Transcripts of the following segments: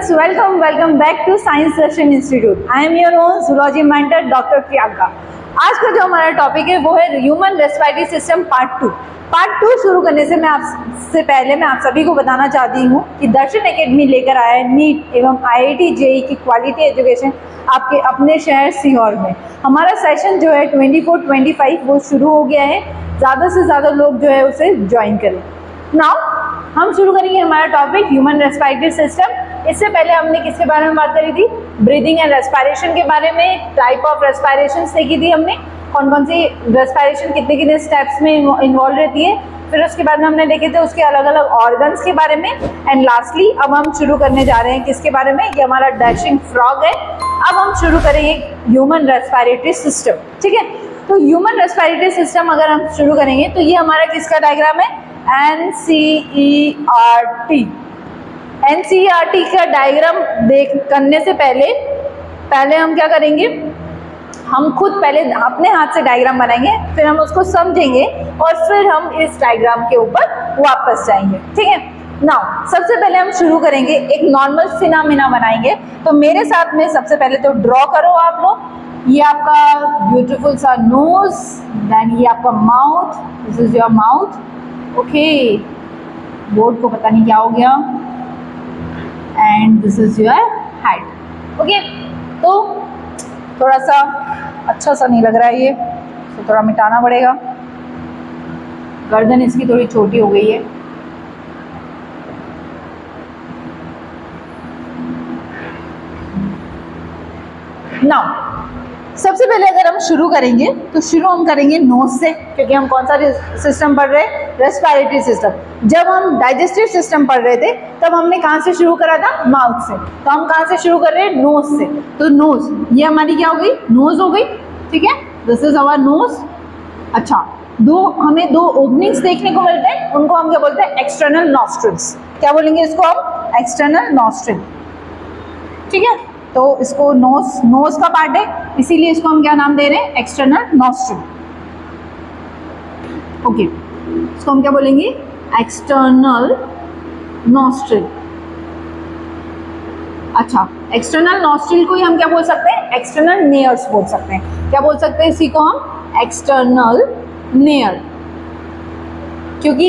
students, welcome back to Science Darshan Institute. I am your own zoology mentor Dr. Priyanka. आज का जो हमारा topic है वो है human respiratory system part 2। Part 2 शुरू करने से मैं आप सभी को बताना चाहती हूँ कि दर्शन एकेडमी लेकर आया है नीट एवं IIT JEE की क्वालिटी एजुकेशन आपके अपने शहर सीहोर में। हमारा सेशन जो है 24-25 वो शुरू हो गया है। ज़्यादा से ज़्यादा लोग जो है उसे ज्वाइन करें। नाउ हम शुरू करेंगे हमारा टॉपिक ह्यूमन रेस्पिरेटरी सिस्टम। इससे पहले हमने किसके बारे में बात करी थी? ब्रीदिंग एंड रेस्पिरेशन के बारे में। टाइप ऑफ रेस्पिरेशन देखी थी हमने, कौन कौन सी रेस्पिरेशन कितने स्टेप्स में इन्वॉल्व रहती है। फिर उसके बाद में हमने देखे थे उसके अलग अलग ऑर्गन्स के बारे में। एंड लास्टली अब हम शुरू करने जा रहे हैं किसके बारे में? ये हमारा डैशिंग फ्रॉग है। अब हम शुरू करेंगे ह्यूमन रेस्पिरेटरी सिस्टम, ठीक है। तो ह्यूमन रेस्पिरेटरी सिस्टम अगर हम शुरू करेंगे तो ये हमारा किसका डायग्राम है? NCERT। NCERT का डायग्राम करने से पहले हम क्या करेंगे? हम खुद पहले अपने हाथ से डायग्राम बनाएंगे, फिर हम उसको समझेंगे और फिर हम इस डायग्राम के ऊपर वापस जाएंगे, ठीक है। नाउ सबसे पहले हम शुरू करेंगे, एक नॉर्मल फिनोमेना बनाएंगे। तो मेरे साथ में सबसे पहले तो ड्रॉ करो आप लोग। ये आपका ब्यूटीफुल सा नोज, देन ये आपका mouth, this is your mouth, okay. Board को पता नहीं क्या हो गया। And this is your head, okay. तो थोड़ा सा अच्छा सा नहीं लग रहा है ये, तो थोड़ा मिटाना पड़ेगा। गर्दन इसकी थोड़ी छोटी हो गई है। नाउ सबसे पहले अगर हम शुरू करेंगे तो शुरू हम करेंगे नोज से, क्योंकि हम कौन सा सिस्टम पढ़ रहे हैं? Respiratory system. जब हम डाइजेस्टिव सिस्टम पढ़ रहे थे तब हमने कहाँ से शुरू करा था? माउथ से। तो हम कहाँ से शुरू कर रहे हैं? नोज से। तो नोज, ये हमारी क्या हो गई? नोज हो गई, ठीक है। This is our nose. अच्छा, हमें दो ओपनिंग्स देखने को मिलते हैं, उनको हम क्या बोलते हैं? External nostrils. क्या बोलेंगे इसको हम? एक्सटर्नल नॉस्ट्रिल, ठीक है। तो इसको नोज का पार्ट है, इसीलिए इसको हम क्या नाम दे रहे हैं? External nostril, okay. इसको हम क्या बोलेंगे? External nostril. अच्छा, एक्सटर्नल नॉस्ट्रिल को ही हम क्या बोल सकते हैं? एक्सटर्नल नेयर्स बोल सकते हैं। क्या बोल सकते हैं इसी को हम? External near. क्योंकि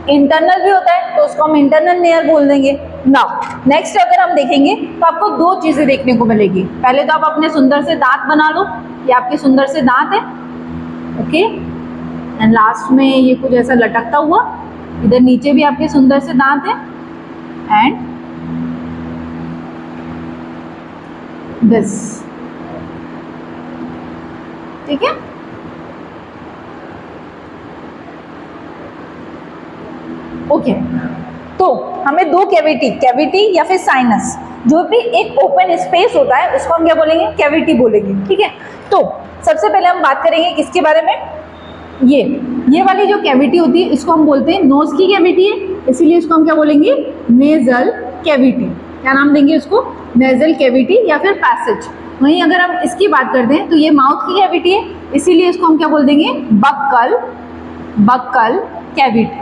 इंटरनल भी होता है तो उसको हम इंटरनल नेयर बोल देंगे। नाउ नेक्स्ट अगर हम देखेंगे तो आपको दो चीजें देखने को मिलेगी। पहले तो आप अपने सुंदर से दांत बना लो, ये आपके सुंदर से दांत है, ओके। एंड लास्ट में ये कुछ ऐसा लटकता हुआ, इधर नीचे भी आपके सुंदर से दांत है। एंड दिस, ठीक है। ओके, तो हमें दो कैविटी या फिर साइनस, जो भी एक ओपन स्पेस होता है उसको हम क्या बोलेंगे? कैविटी बोलेंगे, ठीक है। तो सबसे पहले हम बात करेंगे किसके बारे में? ये वाली जो कैविटी होती है इसको हम बोलते हैं नोज की कैविटी है, इसीलिए इसको हम क्या बोलेंगे? Nasal cavity. क्या नाम देंगे इसको? नेजल कैविटी या फिर पैसेज। वहीं अगर हम इसकी बात करते हैं तो ये माउथ की कैविटी है, इसीलिए इसको हम क्या बोल देंगे? बक्कल कैविटी,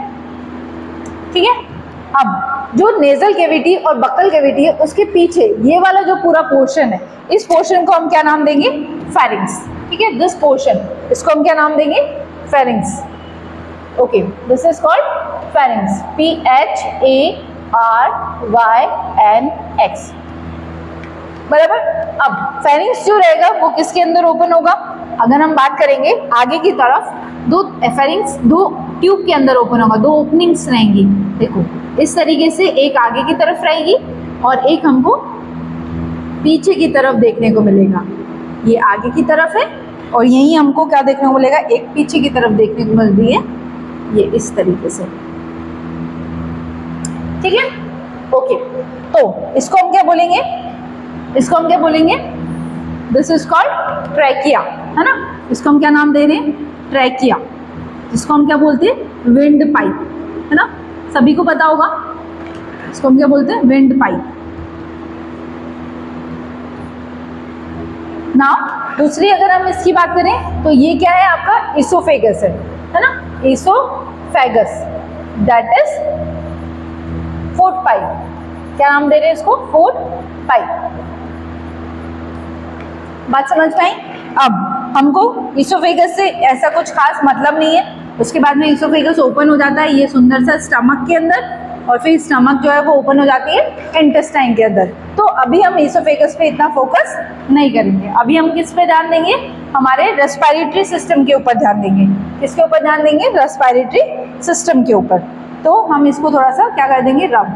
ठीक है। अब जो नेजल कैविटी और बक्कल कैविटी है उसके पीछे ये वाला जो पूरा पोर्शन है, इस पोर्शन को हम क्या नाम देंगे? फेरिंग्स, ठीक है। दिस पोर्शन, इसको हम क्या नाम देंगे? Pharynx, okay. This is called pharynx, PHARYNX, बराबर। अब फेरिंग्स जो रहेगा वो किसके अंदर ओपन होगा? अगर हम बात करेंगे आगे की तरफ, दो फेरिंग्स दो ट्यूब के अंदर ओपन होगा, दो ओपनिंग्स रहेंगी। देखो इस तरीके से, एक आगे की तरफ रहेगी और एक हमको पीछे की तरफ देखने को मिलेगा। ये आगे की तरफ है और यही हमको क्या देखने को मिलेगा? एक पीछे की तरफ देखने को मिल रही है, ये इस तरीके से, ठीक है, ओके। तो इसको हम क्या बोलेंगे? इसको हम क्या बोलेंगे? दिस इज कॉल्ड ट्रैकिया, है ना। इसको हम क्या नाम दे रहे हैं? ट्रैकिया। इसको हम क्या बोलते हैं? विंड पाइप, है ना, सभी को पता होगा। इसको हम क्या बोलते हैं? Wind pipe. नाउ दूसरी अगर हम इसकी बात करें तो ये क्या है? आपका इसोफेगस है ना, oesophagus, that is food pipe. क्या नाम दे रहे हैं इसको? Food pipe. बात समझ में आई? अब हमको इसोफेगस से ऐसा कुछ खास मतलब नहीं है। उसके बाद में इसोफेगस ओपन हो जाता है ये सुंदर सा स्टमक के अंदर, और फिर स्टमक जो है वो ओपन हो जाती है इंटेस्टाइन के अंदर। तो अभी हम इसोफेगस पे इतना फोकस नहीं करेंगे। अभी हम किस पे ध्यान देंगे? हमारे रेस्पिरेटरी सिस्टम के ऊपर ध्यान देंगे। किसके ऊपर ध्यान देंगे? रेस्पिरेटरी सिस्टम के ऊपर। तो हम इसको थोड़ा सा क्या कर देंगे? रब,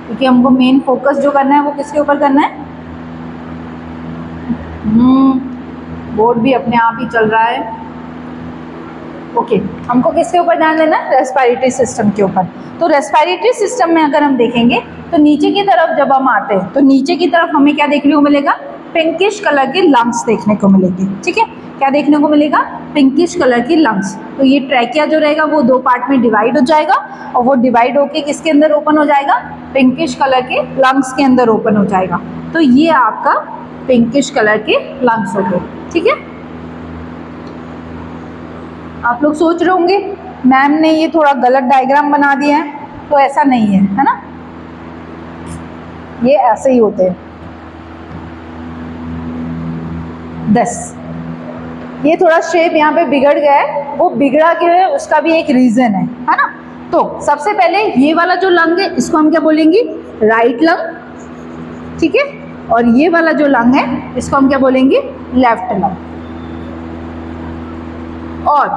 क्योंकि हमको मेन फोकस जो करना है वो किसके ऊपर करना है? बोर्ड भी अपने आप ही चल रहा है। ओके, हमको किसके ऊपर ध्यान देना है? रेस्पिरेटरी सिस्टम के ऊपर। तो रेस्पिरेटरी सिस्टम में अगर हम देखेंगे तो नीचे की तरफ जब हम आते हैं तो नीचे की तरफ हमें क्या देखने को मिलेगा? पिंकिश कलर के लंग्स देखने को मिलेंगे। ठीक है, क्या देखने को मिलेगा? पिंकिश कलर की लंग्स। तो ये ट्रैकिया जो रहेगा वो दो पार्ट में डिवाइड हो जाएगा, और वो डिवाइड होके किसके अंदर ओपन हो जाएगा? पिंकिश कलर के लंग्स के अंदर ओपन हो जाएगा। तो ये आपका पिंकिश कलर के लंग्स हो गए। ठीक है, आप लोग सोच रहे होंगे मैम ने ये थोड़ा गलत डायग्राम बना दिया है, तो ऐसा नहीं है ना, ये ऐसे ही होते हैं। 10 ये थोड़ा शेप यहाँ पे बिगड़ गया है, वो बिगड़ा क्यों है उसका भी एक रीजन है ना। तो सबसे पहले ये वाला जो लंग है इसको हम क्या बोलेंगे? Right lung. ठीक है, और ये वाला जो लंग है इसको हम क्या बोलेंगे? Left lung. और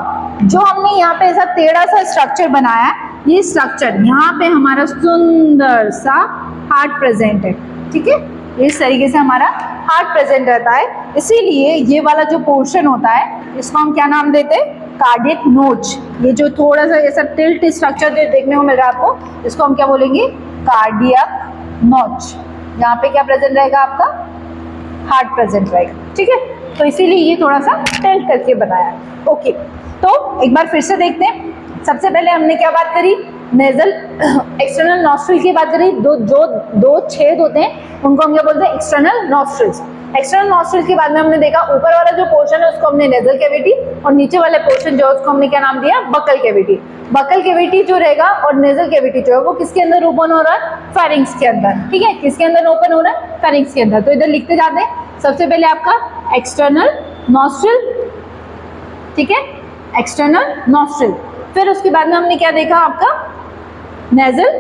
जो हमने यहाँ पे ऐसा टेढ़ा सा स्ट्रक्चर बनाया है, ये स्ट्रक्चर यहाँ पे हमारा सुंदर सा हार्ट प्रेजेंट है। ठीक है, इस तरीके से हमारा हार्ट प्रेजेंट रहता है। इसीलिए ये वाला जो पोर्शन होता है इसको हम क्या नाम देते हैं? कार्डियक नोच। ये जो थोड़ा सा ऐसा टिल्ट स्ट्रक्चर जो देखने को मिल रहा है आपको, इसको हम क्या बोलेंगे? कार्डियक नोच। यहाँ पे क्या प्रेजेंट रहेगा? आपका हार्ट प्रेजेंट रहेगा। ठीक है, तो इसीलिए ये थोड़ा सा टिल्ट करके बनाया है। ओके, तो एक बार फिर से देखते हैं। सबसे पहले हमने क्या बात करी? नेजल एक्सटर्नल नॉस्ट्रिल की बात करी। दो छेद होते हैं उनको हम क्या बोलते हैं? External nostrils. एक्सटर्नल नॉस्ट्रिल के बाद में हमने देखा ऊपर वाला जो पोर्शन है उसको हमने नेजल कैविटी, और नीचे वाले पोर्शन जो है उसको हमने क्या नाम दिया? Buccal cavity. बकल कैविटी जो रहेगा और नेजल कैविटी जो है वो किसके अंदर ओपन हो रहा है? फेरिंक्स के अंदर। ठीक है, किसके अंदर ओपन हो रहा है? फेरिंक्स के अंदर। तो इधर लिखते जाते हैं। सबसे पहले आपका एक्सटर्नल नॉस्ट्रिल। ठीक है, एक्सटर्नल नॉस्ट्रिल। फिर उसके बाद में हमने क्या देखा? आपका नेजल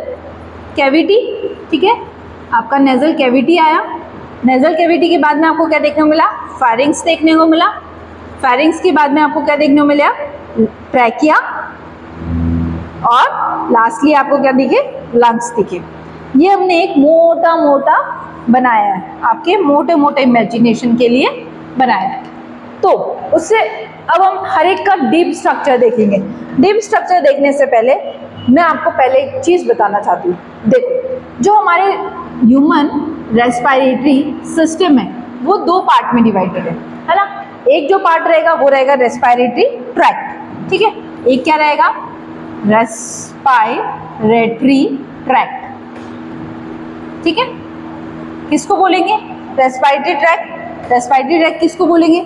कैविटी। ठीक है, आपका नेजल कैविटी आया। नेजल कैविटी के बाद में आपको क्या देखने को मिला? फेरिंक्स देखने को मिला। फेरिंक्स के बाद में आपको क्या देखने को मिला? ट्रैकिया। और लास्टली आपको क्या दिखे? लंग्स दिखे। ये हमने एक मोटा मोटा बनाया है, आपके मोटे मोटे इमेजिनेशन के लिए बनाया है। तो उससे अब हम हर एक का डीप स्ट्रक्चर देखेंगे। डीप स्ट्रक्चर देखने से पहले मैं आपको पहले एक चीज़ बताना चाहती हूँ। देखो, जो हमारे ह्यूमन रेस्पिरेटरी सिस्टम है वो दो पार्ट में डिवाइडेड है ना। एक जो पार्ट रहेगा वो रहेगा रेस्पिरेटरी ट्रैक्ट। ठीक है, एक क्या रहेगा? Respiratory tract. ठीक है, किसको बोलेंगे? Respiratory tract. रेस्पिरेटरी ट्रैक्ट किसको बोलेंगे?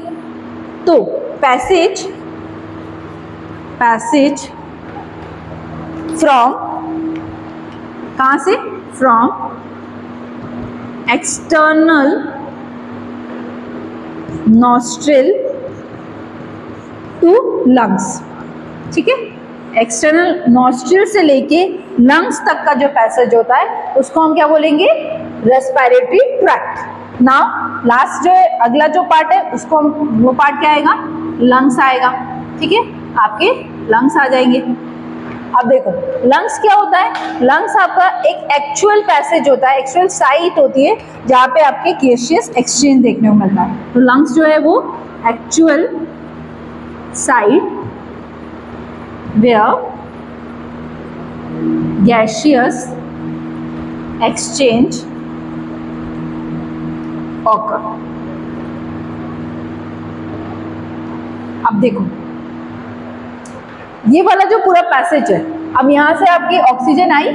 तो पैसेज फ्रॉम, कहाँ से? From external nostril to lungs. ठीक है, एक्सटर्नल नॉस्ट्रिल से लेके लंग्स तक का जो पैसेज होता है उसको हम क्या बोलेंगे? Respiratory tract. नाउ लास्ट जो है, अगला जो पार्ट है उसको हम, वो पार्ट क्या आएगा? लंग्स आएगा। ठीक है, आपके लंग्स आ जाएंगे। अब देखो लंग्स क्या होता है? लंग्स आपका एक एक्चुअल पैसेज होता है, एक्चुअल साइट होती है जहाँ पे आपके गैसियस एक्सचेंज देखने को मिलता है। तो लंग्स जो है वो actual site where gaseous exchange occur। अब देखो ये वाला जो पूरा पैसेज है, अब यहाँ से आपकी ऑक्सीजन आई।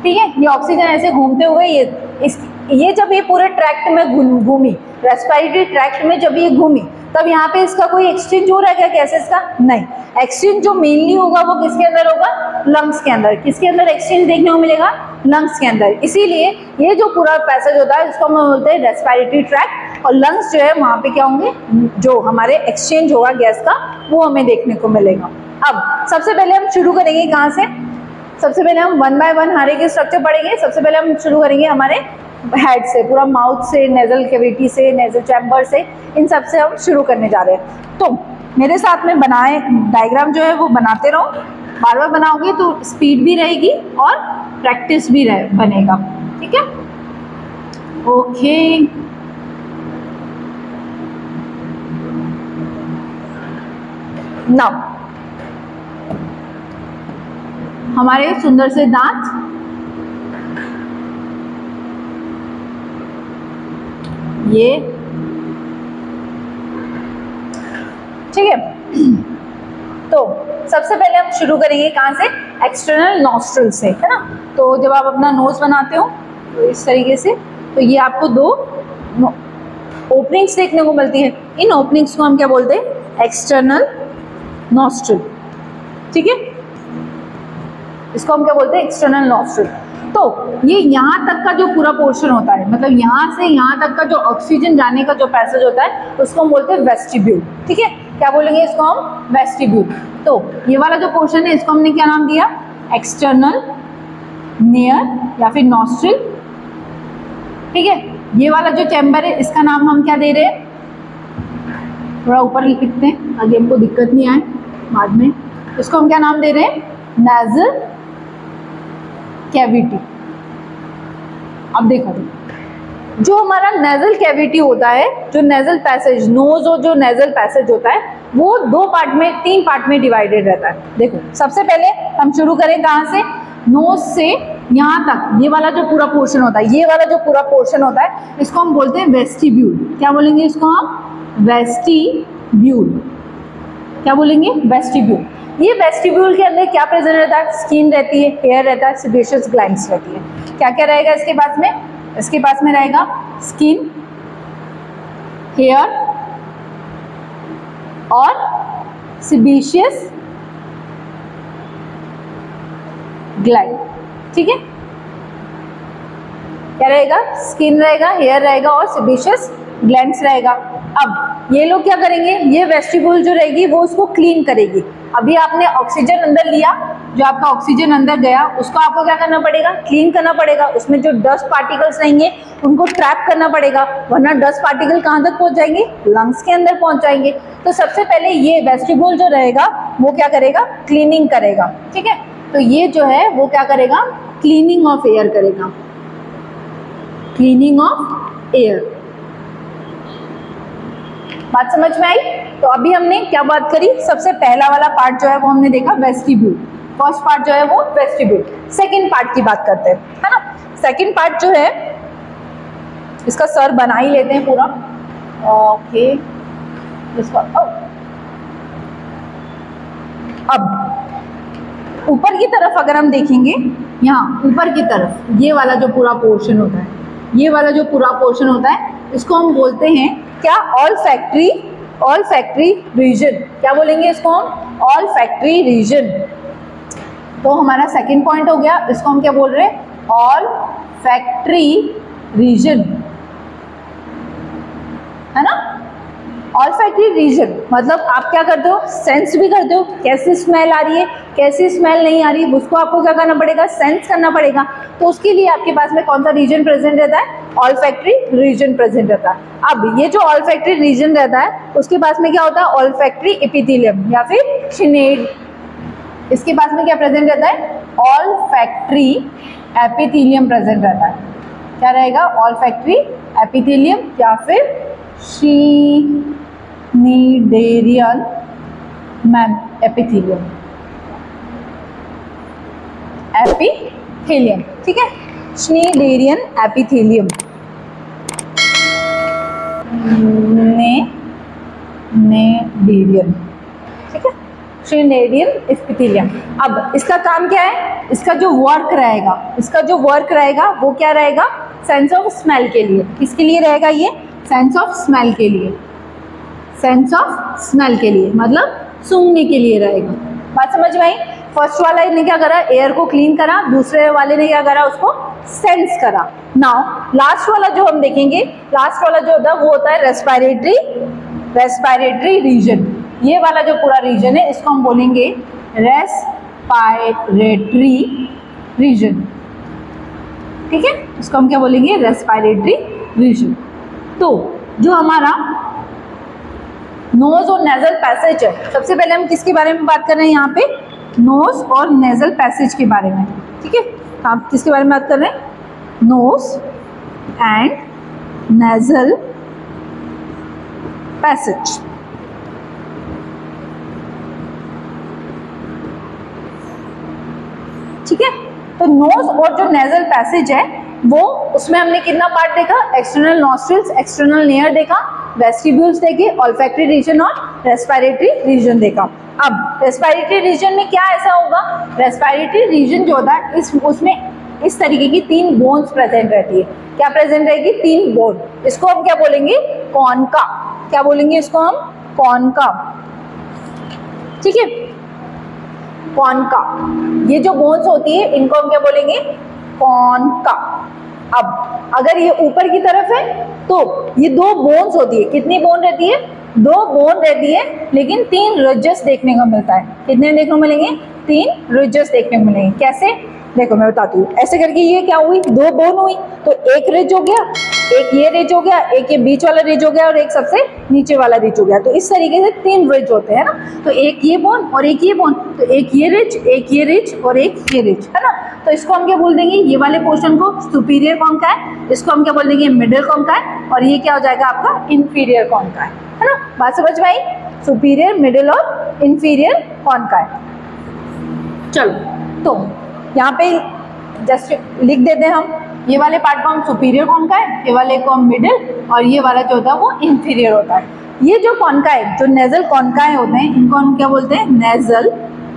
ठीक है, ये ऑक्सीजन ऐसे घूमते हुए ये जब ये पूरे ट्रैक्ट में घूमी, रेस्पिरेटरी ट्रैक्ट में जब ये घूमी तब यहाँ पे इसका कोई एक्सचेंज हो रहा है क्या गैसेस का? नहीं। एक्सचेंज जो मेनली होगा वो किसके अंदर होगा? लंग्स के अंदर। किसके अंदर एक्सचेंज देखने को मिलेगा? लंग्स के अंदर। इसीलिए ये जो पूरा पैसेज होता है इसको हम बोलते हैं रेस्पिरेटरी ट्रैक्ट, और लंग्स जो है वहां पे क्या होंगे, जो हमारे एक्सचेंज होगा गैस का वो हमें देखने को मिलेगा। अब सबसे पहले हम शुरू करेंगे कहाँ से? सबसे पहले हम 1 बाय 1 हर एक के स्ट्रक्चर पढ़ेंगे। सबसे पहले हम शुरू करेंगे हमारे हेड से, पूरा माउथ से, नेजल कैविटी से, नेजल चैम्बर से, इन सब से हम शुरू करने जा रहे हैं। तो मेरे साथ में बनाए डायग्राम जो है वो बनाते रहो, बार बार बनाओगे तो स्पीड भी रहेगी और प्रैक्टिस भी बनेगा, ठीक है? ओके, नाउ हमारे सुंदर से दांत, ये ठीक है। तो सबसे पहले हम शुरू करेंगे कहाँ से? एक्सटर्नल नॉस्ट्रल से, है ना? तो जब आप अपना नोज बनाते हो तो इस तरीके से, तो ये आपको 2 ओपनिंग्स देखने को मिलती है। इन ओपनिंग्स को हम क्या बोलते हैं? एक्सटर्नल नॉस्ट्रल, ठीक है? इसको हम क्या बोलते हैं? External nostril. तो ये यहाँ तक का जो पूरा पोर्शन होता है, मतलब यहाँ से यहाँ तक का जो ऑक्सीजन जाने का जो पैसेज होता है उसको हम बोलते हैं वेस्टिब्यूल, ठीक है? क्या बोलेंगे इसको हम? वेस्टिब्यूल। तो ये वाला जो पोर्शन है इसको हमने क्या नाम दिया? एक्सटर्नल नियर या फिर नॉस्ट्रिल, ठीक है? ये वाला जो चैम्बर है इसका नाम हम क्या दे रहे हैं? थोड़ा ऊपर लिखते हैं ताकि हमको दिक्कत नहीं आए बाद में। इसको हम क्या नाम दे रहे हैं? Nasal cavity. अब देखो, जो हमारा नेजल कैविटी होता है, जो नेजल पैसेज, नोज और जो नेजल पैसेज होता है वो 2 पार्ट में, 3 पार्ट में डिवाइडेड रहता है। देखो सबसे पहले हम शुरू करें कहाँ से? नोज से यहाँ तक ये वाला जो पूरा पोर्शन होता है, ये वाला जो पूरा पोर्शन होता है इसको हम बोलते हैं वेस्टिब्यूल। क्या बोलेंगे इसको हम? वेस्टिब्यूल। क्या बोलेंगे? वेस्टिब्यूल। ये वेस्टिब्यूल के अंदर क्या प्रेजेंट रहता है? स्किन रहती है, हेयर रहता है, सेबेशियस ग्लैंड्स रहती है। क्या क्या रहेगा इसके पास में? इसके पास में रहेगा स्किन, हेयर और सेबेशियस ग्लैंड, ठीक है? क्या रहेगा? स्किन रहेगा, हेयर रहेगा और सेबेशियस ग्लैंड्स रहेगा। अब ये लोग क्या करेंगे? ये वेस्टिब्यूल जो रहेगी वो उसको क्लीन करेगी। अभी आपने ऑक्सीजन अंदर लिया, जो आपका ऑक्सीजन अंदर गया उसको आपको क्या करना पड़ेगा? क्लीन करना पड़ेगा। उसमें जो डस्ट पार्टिकल्स रहेंगे उनको ट्रैप करना पड़ेगा, वरना डस्ट पार्टिकल कहाँ तक पहुंच जाएंगे? लंग्स के अंदर पहुंच जाएंगे। तो सबसे पहले ये वेस्टिब्यूल जो रहेगा वो क्या करेगा? क्लीनिंग करेगा, ठीक है? तो ये जो है वो क्या करेगा? क्लीनिंग ऑफ एयर करेगा, क्लीनिंग ऑफ एयर। बात समझ में आई? तो अभी हमने क्या बात करी? सबसे पहला वाला पार्ट जो है वो हमने देखा वेस्टिब्यूल। फर्स्ट पार्ट जो है वो वेस्टिब्यूल। सेकंड पार्ट की बात करते हैं, है ना? सेकंड पार्ट जो है इसका सर बना ही लेते हैं पूरा। ओके, अब ऊपर की तरफ अगर हम देखेंगे, यहाँ ऊपर की तरफ ये वाला जो पूरा पोर्शन होता है, ये वाला जो पूरा पोर्शन होता है इसको हम बोलते हैं क्या? Olfactory, olfactory region. क्या बोलेंगे इसको हम? Olfactory region. तो हमारा सेकंड पॉइंट हो गया, इसको हम क्या बोल रहे हैं? ऑल्फैक्टरी रीजन, है ना? ऑल्फैक्टरी रीजन मतलब आप क्या करते हो? सेंस भी करते हो, कैसी स्मेल आ रही है, कैसी स्मेल नहीं आ रही है, उसको आपको क्या करना पड़ेगा? सेंस करना पड़ेगा। तो उसके लिए आपके पास में कौन सा रीजन प्रेजेंट रहता है? ऑल्फैक्टरी रीजन प्रेजेंट रहता है। अब ये जो ऑल्फैक्टरी रीजन रहता है उसके पास में क्या होता है? ऑल्फैक्टरी एपिथेलियम या फिर शिनेड। इसके पास में क्या प्रेजेंट रहता है? ऑल्फैक्टरी एपिथेलियम प्रेजेंट रहता है। क्या रहेगा? ऑल्फैक्टरी एपिथेलियम या फिर शिनीडेरियन एपिथेलियम, एपिथेलियम, ठीक है? शिनीडेरियन एपिथेलियम, नेडेरियन, ठीक है? शिनीडेरियन एपिथेलियम। अब इसका काम क्या है? इसका जो वर्क रहेगा, इसका जो वर्क रहेगा वो क्या रहेगा? सेंस ऑफ स्मेल के लिए। किसके लिए रहेगा ये? सेंस ऑफ स्मेल के लिए, सेंस ऑफ स्मेल के लिए, मतलब सूंघने के लिए रहेगा। बात समझ में आई? फर्स्ट वाला ने क्या करा, एयर को क्लीन करा, दूसरे वाले ने क्या करा, उसको सेंस करा। नाउ लास्ट वाला जो हम देखेंगे, लास्ट वाला जो होता है वो होता है रेस्पिरेटरी रीजन। ये वाला जो पूरा रीजन है इसको हम बोलेंगे रेस्पिरेटरी रीजन, ठीक है, इसको हम क्या बोलेंगे, रेस्पिरेटरी रीजन। तो जो हमारा नोज और नेजल पैसेज है, सबसे पहले हम किसके बारे में बात कर रहे हैं यहाँ पे, नोज और नेजल पैसेज के बारे में, ठीक है। आप किसके बारे में बात कर रहे हैं, नोज एंड नेजल पैसेज। ठीक है, तो नोज और जो नेजल पैसेज है वो, उसमें हमने कितना पार्ट देखा, एक्सटर्नल नॉस्ट्रिल्स, एक्सटर्नल लेयर देखा, वेस्टिब्यूल्स देखे, ऑल्फैक्टरी रीजन और रेस्पिरेटरी रीजन देखा। अब रेस्पिरेटरी रीजन में क्या ऐसा होगा, रेस्पिरेटरी रीजन जो होता है उसमें इस तरीके की 3 बोन्स प्रेजेंट रहती है। क्या प्रेजेंट रहेगी, 3 बोन। इसको हम क्या बोलेंगे, कॉनका। क्या बोलेंगे इसको हम, कॉनका, ठीक है, कॉनका। ये जो बोन्स होती है इनको हम क्या बोलेंगे, कॉनका। अब अगर ये ऊपर की तरफ है तो ये 2 बोन्स होती है, कितनी बोन रहती है, 2 बोन रहती है, लेकिन 3 रिजेस देखने को मिलता है। कितने देखने को मिलेंगे, 3 रिजेस देखने को मिलेंगे। कैसे, देखो मैं बताती हूँ। ऐसे करके ये क्या हुई, 2 बोन हुई, तो एक रिज हो गया, एक ये रिज हो गया, एक ये बीच वाला रिज हो गया और एक सबसे नीचे वाला रिज हो गया। तो इस तरीके से 3 रिज होते हैं ना, तो एक ये बोन और एक ये बोन, तो एक ये रिज, एक ये रिज और एक ये रिज, है ना। तो इसको हम क्या बोल देंगे, ये वाले पोर्शन को सुपीरियर कॉनका है, इसको हम क्या बोल देंगे, मिडिल कॉनका है, और ये क्या हो जाएगा आपका, इंफीरियर कॉनका है ना। बात समझ में आई, सुपीरियर, मिडिल और इंफीरियर कॉनका है। चलो, तो यहाँ पे जस्ट लिख देते हैं हम, ये वाले पार्ट को हम सुपीरियर कॉनका है, ये वाले को हम मिडिल, और ये वाला जो होता है वो इंफीरियर होता है। ये जो कॉनका है, जो नेजल कॉनकाए होते हैं, इनको हम क्या बोलते हैं, नेजल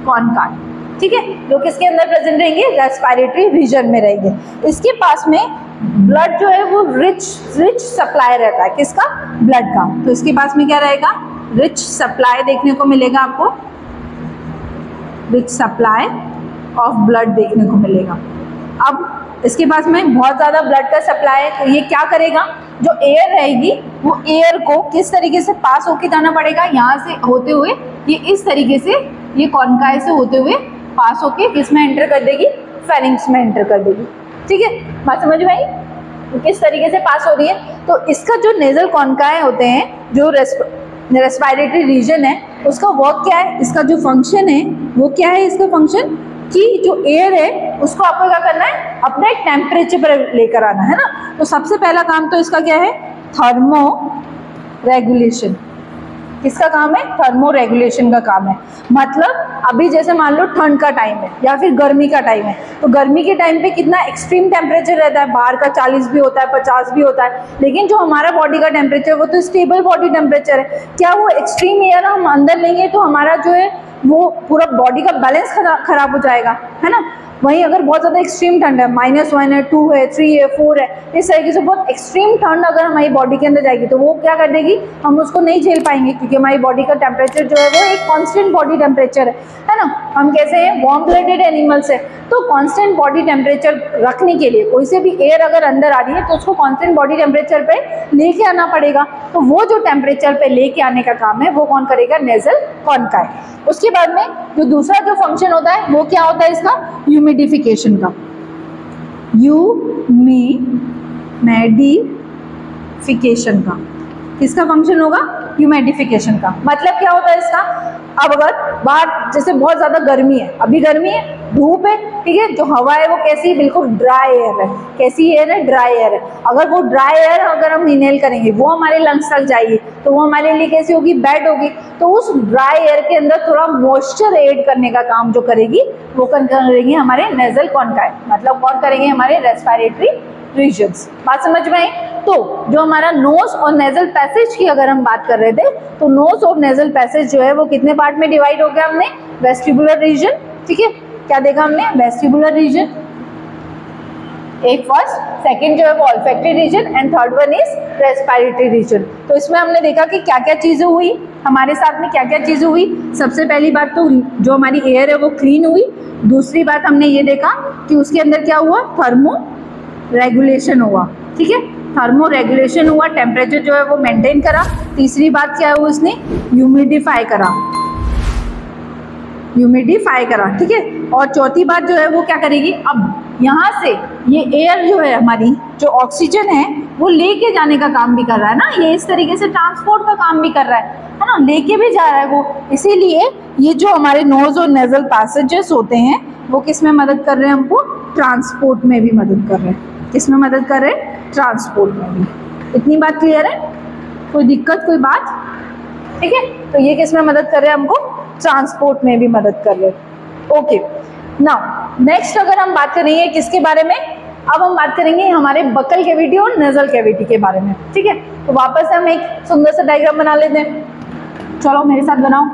कॉनकाए, ठीक है, जो किसके अंदर प्रेजेंट रहेंगे, रेस्पिरेटरी रीजन में रहेंगे। इसके पास में ब्लड जो है वो रिच सप्लाई रहता है, किसका, ब्लड का। तो इसके पास में क्या रहेगा, रिच सप्लाई देखने को मिलेगा आपको, रिच सप्लाई ऑफ ब्लड देखने को मिलेगा। अब इसके पास में बहुत ज़्यादा ब्लड का सप्लाई है, तो ये क्या करेगा, जो एयर रहेगी वो एयर को किस तरीके से पास होके जाना पड़ेगा, यहाँ से होते हुए ये इस तरीके से, ये कॉनकाई से होते हुए पास होके किसमें एंटर कर देगी, फेरिंग्स में एंटर कर देगी, ठीक है। बात समझ में आई, तो किस तरीके से पास हो रही है। तो इसका जो नेजल कॉनकाई होते हैं, जो रेस्पिरेटरी रीजन है, उसका वर्क क्या है, इसका जो फंक्शन है वो क्या है, इसका फंक्शन कि जो एयर है उसको आपको क्या करना है, अपने टेम्परेचर पर लेकर आना है ना। तो सबसे पहला काम तो इसका क्या है, थर्मो रेगुलेशन। किसका काम है, थर्मो रेगुलेशन का काम है। मतलब अभी जैसे मान लो ठंड का टाइम है या फिर गर्मी का टाइम है, तो गर्मी के टाइम पे कितना एक्सट्रीम टेम्परेचर रहता है, बाहर का 40 भी होता है, 50 भी होता है, लेकिन जो हमारा बॉडी का टेम्परेचर वो तो स्टेबल बॉडी टेम्परेचर है। क्या वो एक्सट्रीम एयर हम अंदर लेंगे तो हमारा जो है वो पूरा बॉडी का बैलेंस खराब हो जाएगा, है ना। वहीं अगर बहुत ज़्यादा एक्सट्रीम ठंड है, -1 है, 2 है, 3 है, 4 है, इस तरीके से बहुत एक्सट्रीम ठंड अगर हमारी बॉडी के अंदर जाएगी तो वो क्या कर देगी, हम उसको नहीं झेल पाएंगे, क्योंकि हमारी बॉडी का टेम्परेचर जो है वो एक कांस्टेंट बॉडी टेम्परेचर है ना। हम कैसे हैं, वार्म ब्लडेड एनिमल्स है, तो कांस्टेंट बॉडी टेम्परेचर रखने के लिए कोई से भी एयर अगर अंदर आ रही है तो उसको कांस्टेंट बॉडी टेम्परेचर पे लेके आना पड़ेगा। तो वो जो टेम्परेचर पे लेके आने का काम है वो कौन करेगा, नेजल कॉनकाई। उसके बाद में जो दूसरा जो फंक्शन होता है वो क्या होता है इसका, ह्यूमिडिफिकेशन का। ह्यूमिडिफिकेशन का किसका फंक्शन होगा, ह्यूमिडिफिकेशन का। मतलब क्या होता है इसका, अब अगर बाहर जैसे बहुत ज़्यादा गर्मी है, अभी गर्मी है, धूप है, ठीक है, जो हवा है वो कैसी, बिल्कुल ड्राई एयर है। कैसी एयर है, ड्राई एयर है। अगर वो ड्राई एयर अगर हम इनहेल करेंगे वो हमारे लंग्स तक जाएगी तो वो हमारे लिए कैसी होगी, बैड होगी। तो उस ड्राई एयर के अंदर थोड़ा मॉइस्चर ऐड करने का काम जो करेगी वो करेंगे हमारे नेजल कॉनकाई, मतलब कौन करेंगे, हमारे रेस्पिरेटरी रीजन्स। बात समझ में आई। तो जो हमारा नोज और नेजल पैसेज की अगर हम बात कर रहे थे, तो नोज और नेजल पैसेज जो है वो कितने पार्ट में डिवाइड हो गया, हमने वेस्टिबुलर रीजन, ठीक है, क्या देखा हमने, वेस्टिबुलर रीजन, एक फर्स्ट, सेकंड जो है वो olfactory region and third one is respiratory region. तो इसमें हमने देखा कि क्या क्या चीजें हुई हमारे साथ में, क्या क्या चीजें हुई। सबसे पहली बात तो जो हमारी एयर है वो क्लीन हुई। दूसरी बात हमने ये देखा कि उसके अंदर क्या हुआ, थर्मो रेगुलेशन हुआ, ठीक है, थर्मो रेगुलेशन हुआ, टेम्परेचर जो है वो मेंटेन करा। तीसरी बात क्या हुआ, उसने ह्यूमिडिफाई करा, ह्यूमिडिफाई करा, ठीक है। और चौथी बात जो है वो क्या करेगी, अब यहाँ से ये एयर जो है हमारी जो ऑक्सीजन है वो लेके जाने का काम भी कर रहा है ना, ये इस तरीके से ट्रांसपोर्ट का काम भी कर रहा है ना, लेके भी जा रहा है वो। इसीलिए ये जो हमारे नोज और नेजल पैसेजेस होते हैं वो किस में मदद कर रहे हैं, हमको ट्रांसपोर्ट में भी मदद कर रहे हैं। किस में मदद कर रहे हैं, ट्रांसपोर्ट में भी। इतनी बात क्लियर है, कोई दिक्कत कोई बात, ठीक है। तो ये किस में मदद कर रहे हैं, हमको ट्रांसपोर्ट में भी मदद कर रहे हैं। ओके, नाउ नेक्स्ट अगर हम बात करेंगे किसके बारे में, अब हम बात करेंगे हमारे बकल कैविटी और नेजल कैविटी के बारे में, ठीक है। तो वापस हम एक सुंदर सा डायग्राम बना लेते हैं, चलो मेरे साथ बनाओ।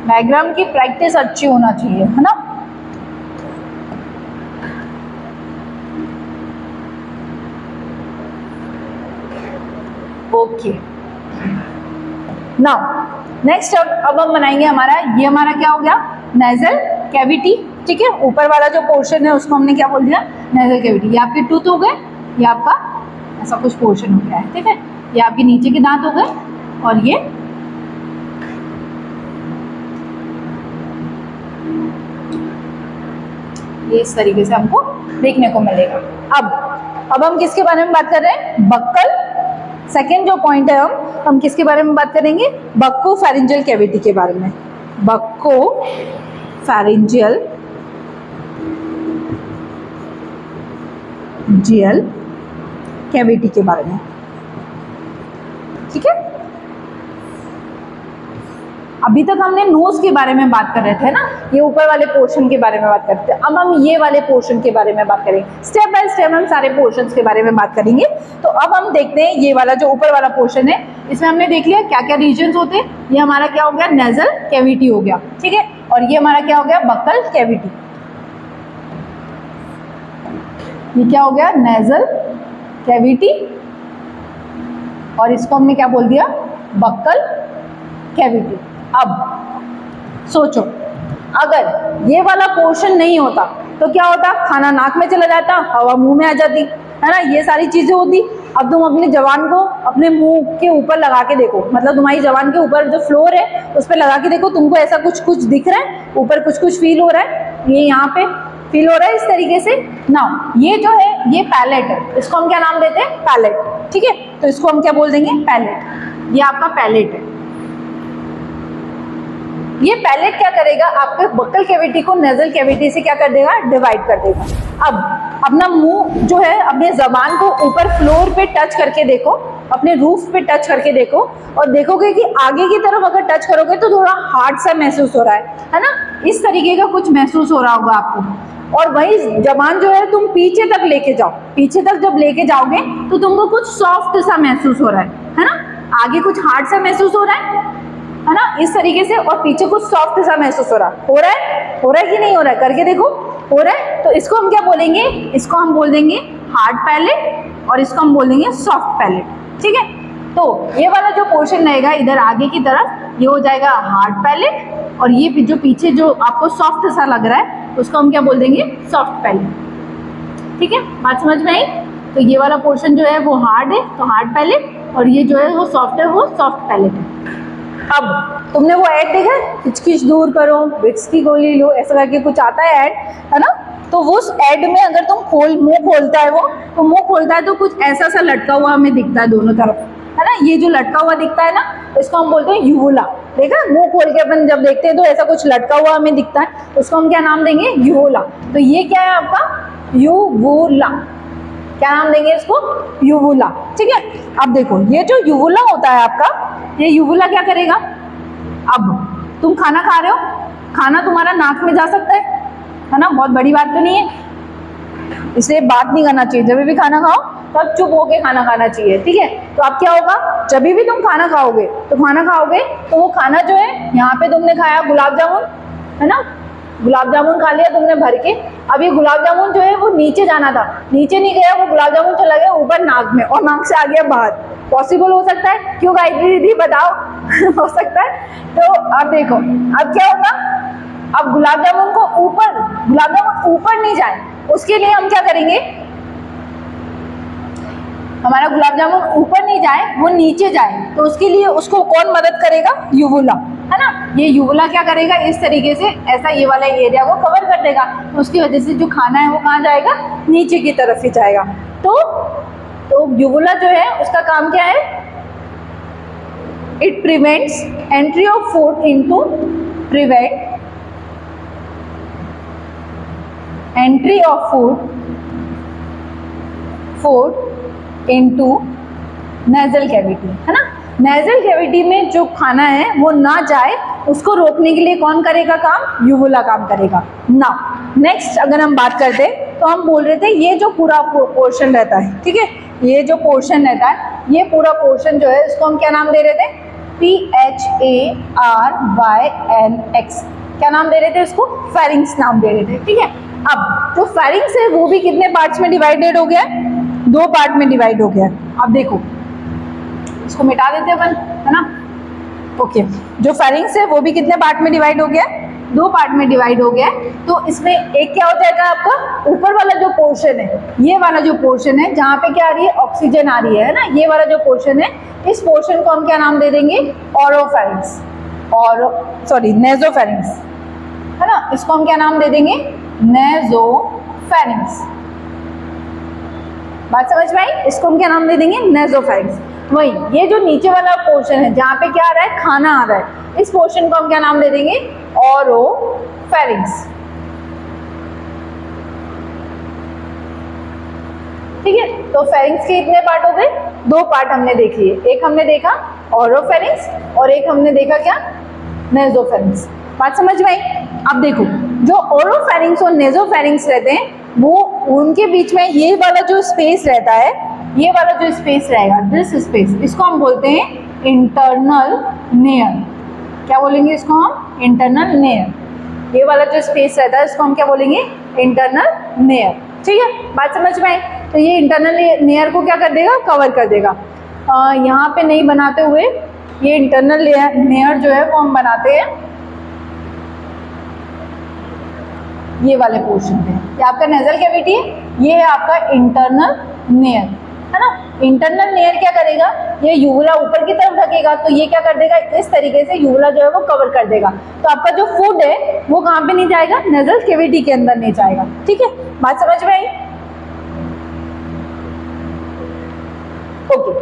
डायग्राम की प्रैक्टिस अच्छी होना चाहिए, है ना। ओके, नाउ नेक्स्ट अब हम बनाएंगे हमारा, ये हमारा क्या हो गया, नेजल कैविटी, ठीक है। ऊपर वाला जो पोर्शन है उसको हमने क्या बोल दिया, नेजल कैविटी। ये आपके टूथ हो गए, ये आपका ऐसा कुछ पोर्शन हो गया है, ठीक है। ये आपके नीचे के दांत हो गए और ये इस तरीके से हमको देखने को मिलेगा। अब हम किसके बारे में बात कर रहे हैं, बक्कल। सेकेंड जो पॉइंट है हम किसके बारे में बात करेंगे, बक्को फेरिंजियल कैविटी के बारे में, बक्को फेरिंजियल कैविटी के बारे में, ठीक है। अभी तक हमने नोज के बारे में बात कर रहे थे ना, ये ऊपर वाले पोर्शन के बारे में बात करते हैं। अब हम ये वाले पोर्शन के बारे में बात करेंगे, स्टेप बाय स्टेप हम सारे पोर्शंस के बारे में बात करेंगे। तो अब हम देखते हैं ये वाला जो ऊपर वाला पोर्शन है, इसमें हमने देख लिया क्या क्या रीजन्स होते हैं। ये हमारा क्या हो गया, नेजल कैविटी हो गया, ठीक है। और ये हमारा क्या हो गया, बक्कल कैविटी। ये क्या हो गया, नेजल कैविटी, और इसको हमने क्या बोल दिया, बक्कल कैविटी। अब सोचो, अगर ये वाला पोर्शन नहीं होता तो क्या होता, खाना नाक में चला जाता, हवा मुंह में आ जाती, है ना, ये सारी चीजें होती। अब तुम अपनी जबान को अपने मुंह के ऊपर लगा के देखो, मतलब तुम्हारी जबान के ऊपर जो फ्लोर है उस पर लगा के देखो, तुमको ऐसा कुछ कुछ दिख रहा है, ऊपर कुछ कुछ फील हो रहा है, ये यहाँ पे फील हो रहा है इस तरीके से ना। ये जो है ये पैलेट है, इसको हम क्या नाम देते हैं, पैलेट, ठीक है। तो इसको हम क्या बोल देंगे, पैलेट। ये आपका पैलेट है। ये पैलेट क्या करेगा, आपके बक्कल कैविटी को नेजल कैविटी से क्या कर देगा, डिवाइड कर देगा। अब अपना मुंह जो है अपने जबान को ऊपर फ्लोर पे टच करके देखो, अपने रूफ पे टच करके देखो, और देखोगे कि आगे की तरफ अगर टच करोगे तो थोड़ा हार्ड सा महसूस हो रहा है ना, इस तरीके का कुछ महसूस हो रहा होगा आपको। और वही जबान जो है तुम पीछे तक लेके जाओ, पीछे तक जब लेके जाओगे तो तुमको कुछ सॉफ्ट सा महसूस हो रहा है ना, आगे कुछ हार्ड सा महसूस हो रहा है ना, इस तरीके से, और पीछे कुछ सॉफ्ट सा महसूस हो रहा है कि नहीं हो रहा है, करके देखो, हो रहा है। तो इसको हम क्या बोलेंगे, इसको हम बोल देंगे हार्ड पैलेट, और इसको हम बोल देंगे सॉफ्ट पैलेट, ठीक है। तो ये वाला जो पोर्शन रहेगा इधर आगे की तरफ, ये हो जाएगा हार्ड पैलेट, और ये जो पीछे जो आपको सॉफ्ट सा लग रहा है उसको हम क्या बोल देंगे, सॉफ्ट पैलेट, ठीक है। बात समझ में आई। तो ये वाला पोर्शन जो है वो हार्ड है, तो हार्ड पैलेट, और ये जो है वो सॉफ्ट है, वो सॉफ्ट पैलेट है। अब तुमने वो ऐड देखा, खिचखिच दूर करो, विक्स की गोली लो, ऐसा करके कुछ आता है ऐड, है ना। तो उस ऐड में अगर तुम मुंह खोलता है वो, तो मुंह खोलता है तो कुछ ऐसा सा लटका हुआ हमें दिखता है दोनों तरफ, है ना। ये जो लटका हुआ दिखता है ना, इसको हम बोलते हैं यूवुला। देखा, मुंह खोल के अपन जब देखते हैं तो ऐसा कुछ लटका हुआ हमें दिखता है, उसको हम क्या नाम देंगे, यूवुला। तो ये क्या है आपका, यूवुला। क्या नाम देंगे इसको, यूवुला, ठीक है। अब देखो ये जो यूवुला होता है आपका, ये यूवुला क्या करेगा, अब तुम खाना खा रहे हो, खाना तुम्हारा नाक में जा सकता है ना, बहुत बड़ी बात तो नहीं है, इसलिए बात नहीं करना चाहिए। जब भी खाना खाओ तब चुप होके खाना खाना चाहिए, ठीक है। तो अब क्या होगा, जब भी तुम खाना खाओगे तो वो खाना जो है, यहाँ पे तुमने खाया गुलाब जामुन, है ना, गुलाब जामुन खा लिया तुमने भर के, अब ये गुलाब जामुन जो है वो नीचे जाना था, नीचे नहीं गया, वो गुलाब जामुन चला गया ऊपर नाक में और नाक से आ गया बाहर। पॉसिबल हो सकता है? क्यों गायत्री दीदी बताओ? हो सकता है। तो अब देखो अब क्या होगा, अब गुलाब जामुन ऊपर नहीं जाए उसके लिए हम क्या करेंगे, हमारा गुलाब जामुन ऊपर नहीं जाए वो नीचे जाए, तो उसके लिए उसको कौन मदद करेगा? यूवुला, है ना। ये यूवुला क्या करेगा, इस तरीके से ऐसा ये वाला एरिया को कवर कर देगा, तो उसकी वजह से जो खाना है वो कहाँ जाएगा? नीचे की तरफ ही जाएगा। तो यूवुला जो है उसका काम क्या है? It prevents entry of food into entry of food into nasal cavity, है ना। नेजल कैविटी में जो खाना है वो ना जाए उसको रोकने के लिए कौन करेगा काम? यूवुला काम करेगा ना। नेक्स्ट अगर हम बात करते तो हम बोल रहे थे ये जो पूरा पोर्शन रहता है, ठीक है, ये जो पोर्शन रहता है, ये पूरा पोर्शन जो है इसको हम क्या नाम दे रहे थे? PHARYNX, क्या नाम दे रहे थे इसको? फेरिंग्स नाम दे रहे थे, ठीक है। अब जो फेरिंग्स है वो भी कितने पार्ट्स में डिवाइडेड हो गया? 2 पार्ट में डिवाइड हो गया। अब देखो इसको मिटा देते अपन, है ना। ओके, जो फेरिंग्स है वो भी कितने पार्ट में डिवाइड हो गया? 2 पार्ट में डिवाइड हो गया। तो इसमें एक क्या हो जाएगा आपका, ऊपर वाला जो पोर्शन है, ये वाला जो पोर्शन है जहाँ पे क्या आ रही है? ऑक्सीजन आ रही है ना, ये वाला जो पोर्शन है, इस पोर्शन को हम क्या नाम दे देंगे? ओरोफेरिंग्स, नेजोफेरिंग्स, है ना। इसको हम क्या नाम दे देंगे? नेजोफेरिंग्स। बात समझ में आई? इसको हम क्या नाम दे देंगे? नेजोफेरिंग्स। वही ये जो नीचे वाला पोर्शन है जहाँ पे क्या आ रहा है? खाना आ रहा है, इस पोर्शन को हम क्या नाम दे देंगे? ओरोफेरिंग्स, ठीक है। तो फेरिंग्स के इतने पार्ट हो गए? 2 पार्ट हमने देख लिए, एक हमने देखा ओरोफेरिंग्स और एक हमने देखा क्या? नेजोफेरिंग्स। बात समझ में आई? अब देखो जो ओरोफेरिंग्स और नेजोफेरिंग्स रहते हैं वो उनके बीच में ये वाला जो स्पेस रहता है, ये वाला जो स्पेस रहेगा, दिस स्पेस, इसको हम बोलते हैं इंटरनल नेयर। क्या बोलेंगे इसको हम? Internal near. ये वाला जो स्पेस रहता है इसको हम क्या बोलेंगे? इंटरनल नेयर, ठीक है। बात समझ में आई? तो ये इंटरनल नेयर को क्या कर देगा? कवर कर देगा। यहाँ पे नहीं बनाते हुए ये इंटरनल नेयर जो है वो हम बनाते हैं ये वाले पोर्शन पे। ये आपका नेजल कैविटी है, ये है आपका इंटरनल नेयर, है ना। इंटरनल नेयर क्या करेगा? ये यूवुला ऊपर की तरफ ढकेगा, तो ये क्या कर देगा? इस तरीके से यूवुला जो है वो कवर कर देगा। तो आपका जो फूड है वो कहाँ पे नहीं जाएगा? नेजल कैविटी के अंदर नहीं जाएगा, ठीक है। बात समझ में आई? ओके,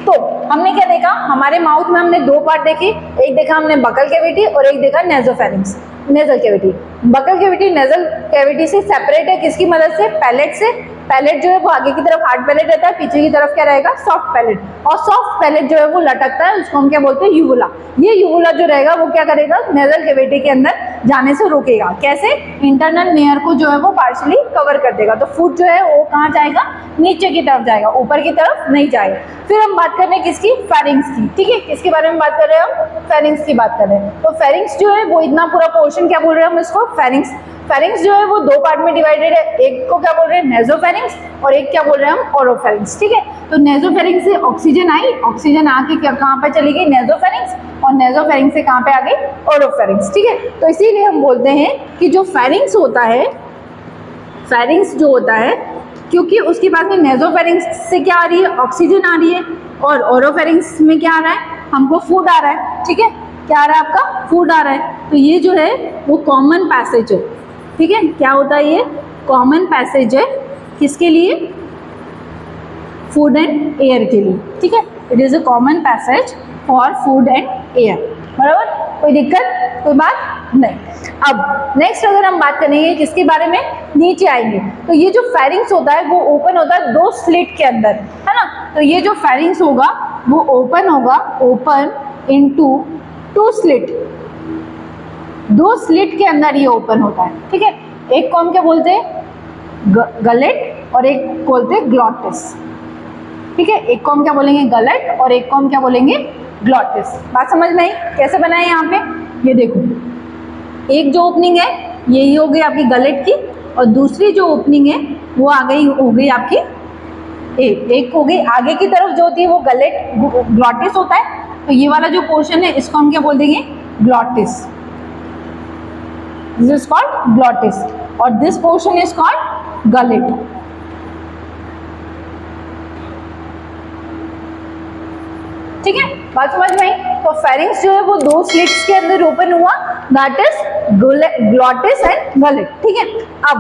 तो हमने क्या देखा? हमारे माउथ में हमने 2 पार्ट देखे, एक देखा हमने बकल कैविटी और एक देखा nasopharynx, nasal cavity. Buccal cavity nasal cavity से सेपरेट है, किसकी मदद से? पैलेट से। पैलेट जो है वो आगे की तरफ हार्ड पैलेट रहता है, पीछे की तरफ क्या रहेगा? Soft palate. और सॉफ्ट पैलेट जो है वो लटकता है, उसको हम क्या बोलते हैं? यूवुला। ये यूवुला जो रहेगा वो क्या करेगा? नेजल कैविटी के अंदर जाने से रोकेगा। कैसे? इंटरनल नेयर को जो है वो पार्शियली कवर कर देगा, तो फूड जो है वो कहाँ जाएगा? नीचे की तरफ जाएगा, ऊपर की तरफ नहीं जाएगा। फिर हम बात कर रहे हैं किसकी? फेरिंग्स की, ठीक है। किसके बारे में बात कर रहे हैं हम? फेरिंग्स की बात कर रहे हैं। तो फेरिंग्स जो है वो इतना पूरा पोर्शन क्या बोल रहे हैं हम इसको? फेरिंग्स। फेरिंग्स जो है वो 2 पार्ट में डिवाइडेड है, एक को क्या बोल रहे हैं? नेजोफेरिंग्स, और एक क्या बोल रहे हैं हम? ओरोफेरिंग्स, ठीक है। तो नेजोफेरिंग्स से ऑक्सीजन आई, ऑक्सीजन आके क्या कहाँ पे चली गई? नेजोफेरिंग्स, और नेजोफेरिंग्स से कहाँ पे आ गई? ओरोफेरिंग्स, ठीक है। तो इसीलिए हम बोलते हैं कि जो फेरिंग्स होता है, फेरिंग्स जो होता है, क्योंकि उसके बाद में नेजोफेरिंग्स से क्या आ रही है? ऑक्सीजन आ रही है, और ओरोफेरिंग्स में क्या आ रहा है? हमको फूड आ रहा है, ठीक है। क्या आ रहा है आपका? फूड आ रहा है। तो ये जो है वो कॉमन पैसेज है, ठीक है। क्या होता है? ये कॉमन पैसेज है, किसके लिए? फूड एंड एयर के लिए, ठीक है। It is a common passage for food and air, बराबर। कोई दिक्कत, कोई बात नहीं। अब नेक्स्ट अगर हम बात करेंगे किसके बारे में? नीचे आएंगे। तो ये जो फेरिंग्स होता है वो ओपन होता है 2 स्लिट के अंदर, है ना। तो ये जो फेरिंग्स होगा वो ओपन होगा, ओपन इनटू 2 स्लिट, 2 स्लिट के अंदर ये ओपन होता है, ठीक है। एक को हम क्या बोलते हैं? गलेट, और एक को बोलते हैं ग्लॉटिस, ठीक है। एक को हम क्या बोलेंगे? गलेट, और एक को हम क्या बोलेंगे? ग्लॉटिस। बात समझ में आई? कैसे बनाए यहाँ पे? ये देखो, एक जो ओपनिंग है यही हो गई आपकी गलेट की, और दूसरी जो ओपनिंग है वो आ गई हो गई आपकी एक हो गई आगे की तरफ जो होती है वो गलेट ग्लॉटिस होता है। तो ये वाला जो पोर्शन है इसको हम क्या बोल देंगे, glottis, this is called glottis, और this portion is called gullet. ठीक है, बात समझ में आई। तो फेरिंग्स जो है वो दो स्लिट्स के अंदर ओपन हुआ, that is glottis and gullet. ठीक है, अब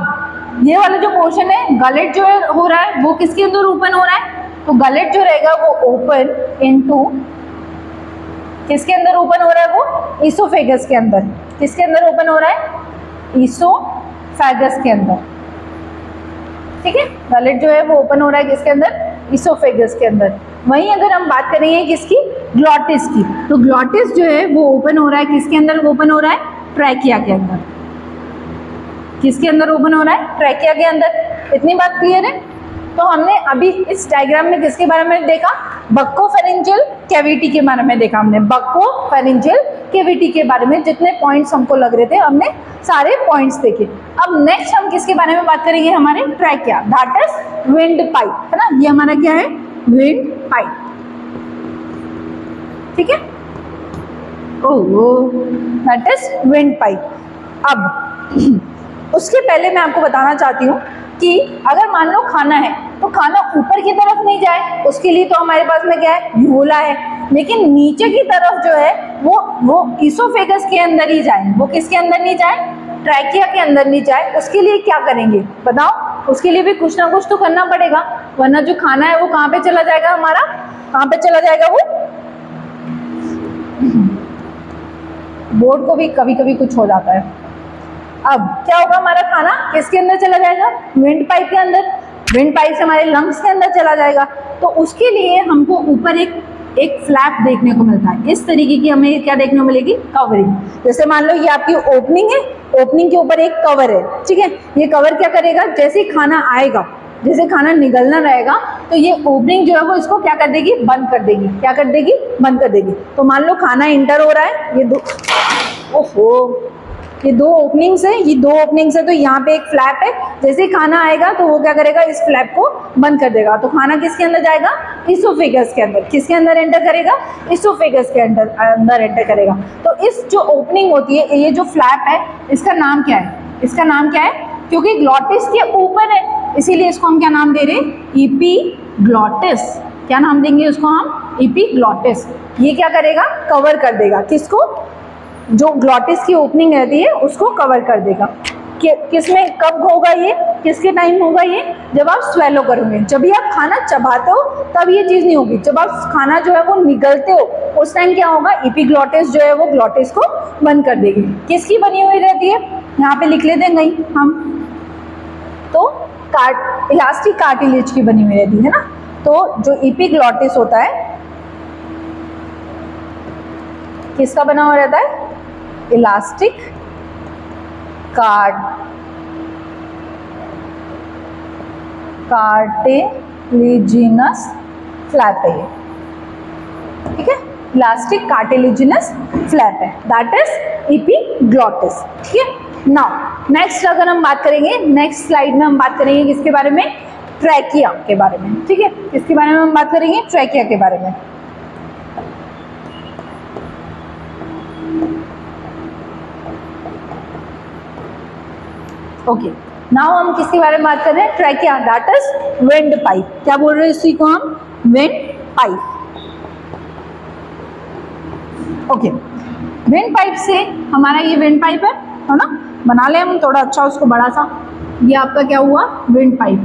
ये वाला जो पोर्शन है गलेट जो है हो रहा है वो किसके अंदर ओपन हो रहा है, तो गलेट जो रहेगा वो ओपन इनटू, किसके अंदर ओपन हो रहा है वो, इसोफेगस के अंदर। किसके अंदर ओपन हो रहा है, इसोफेगस के अंदर। ठीक है, गलेट जो है वो ओपन हो रहा है किसके अंदर, इसोफेगस के अंदर। वहीं अगर हम बात करेंगे किसकी, ग्लॉटिस की, तो ग्लॉटिस जो है वो ओपन हो रहा है किसके अंदर, ओपन हो रहा है ट्रैकिया के अंदर। किसके अंदर ओपन हो रहा है, ट्रैकिया के अंदर। इतनी बात क्लियर है। तो हमने अभी इस डायग्राम में किसके बारे में देखा, बक्कोफेरेंजियल कैविटी के बारे में देखा हमने, बक्कोफेरेंजियल कैविटी के बारे में जितने पॉइंट्स हमको लग रहे थे हमने सारे पॉइंट्स देखे। अब नेक्स्ट हम किसके बारे में बात करेंगे, हमारे trachea, that is wind pipe, है ना, ये हमारा क्या है, विंड पाइप। ठीक है, oh that is wind pipe. अब उसके पहले मैं आपको बताना चाहती हूँ कि अगर मान लो खाना है तो खाना ऊपर की तरफ नहीं जाए, उसके लिए तो हमारे पास में क्या है, यूला है, लेकिन नीचे की तरफ जो है वो इसोफेगस के अंदर ही जाए। वो किसके अंदर नहीं जाए, ट्रैकिया के अंदर नहीं जाए। उसके लिए क्या करेंगे बताओ, उसके लिए भी कुछ ना कुछ तो करना पड़ेगा, वरना जो खाना है वो कहाँ पे चला जाएगा हमारा, कहाँ पे चला जाएगा, वो बोर्ड को भी कभी कभी कुछ हो जाता है। अब क्या होगा, हमारा खाना किसके अंदर चला जाएगा, विंड पाइप के अंदर। विंड पाइप से हमारे लंग्स के अंदर चला जाएगा। तो उसके लिए हमको ऊपर एक फ्लैप देखने को मिलता है, इस तरीके की हमें क्या देखने को मिलेगी, कवरिंग। जैसे मान लो ये आपकी ओपनिंग है, ओपनिंग के ऊपर एक कवर है। ठीक है, ये कवर क्या करेगा, जैसे खाना आएगा, जैसे खाना निगलना रहेगा तो ये ओपनिंग जो है वो इसको क्या कर देगी, बंद कर देगी। क्या कर देगी, बंद कर देगी। तो मान लो खाना इंटर हो रहा है, ये दो, ओहो, ये दो ओपनिंग्स है, ये दो ओपनिंग्स है, तो यहाँ पे एक फ्लैप है। जैसे ही खाना आएगा तो वो क्या करेगा, इस फ्लैप को बंद कर देगा। तो खाना किसके अंदर जाएगा, इसोफेगस के अंदर। किसके अंदर एंटर करेगा, इसोफेगस के अंदर एंटर करेगा। तो इस जो ओपनिंग होती है, ये जो फ्लैप है, इसका नाम क्या है, इसका नाम क्या है, क्योंकि ग्लॉटिस के ऊपर है इसीलिए इसको हम क्या नाम दे रहे हैं, इपीग्लॉटिस। क्या नाम देंगे उसको हम, इपीग्लॉटिस। ये क्या करेगा, कवर कर देगा किसको, जो ग्लॉटिस की ओपनिंग रहती है उसको कवर कर देगा। किसमें कब होगा ये, किसके टाइम होगा ये, जब आप स्वेलो करोगे, जब भी आप खाना चबाते हो तब ये चीज़ नहीं होगी। जब आप खाना जो है वो निगलते हो उस टाइम क्या होगा, इपीग्लॉटिस जो है वो ग्लॉटिस को बंद कर देगी। किसकी बनी हुई रहती है, यहाँ पे लिख लेते हैं हम, तो इलास्टिक कार्टिलेज की बनी हुई रहती है ना। तो जो इपीग्लॉटिस होता है किसका बना हुआ रहता है, इलास्टिक कार्टिलेजिनस फ्लैप है ये। ठीक है, इलास्टिक कार्टिलेजिनस फ्लैप है, दैट इज इपीग्लॉटिस। ठीक है, नाउ नेक्स्ट अगर हम बात करेंगे, नेक्स्ट स्लाइड में हम बात करेंगे किसके बारे में, ट्रैकिया के बारे में। ठीक है, किसके बारे में हम बात करेंगे, ट्रैकिया के बारे में। ओके, नाउ हम किसके बारे में बात कर रहे हैं, trachea, that is wind pipe. क्या बोल रहे हैं इसी को हम, wind pipe. Okay, wind pipe से हमारा ये विंड पाइप है ना, बना ले हम थोड़ा अच्छा उसको बड़ा सा। ये आपका क्या हुआ, विंड पाइप,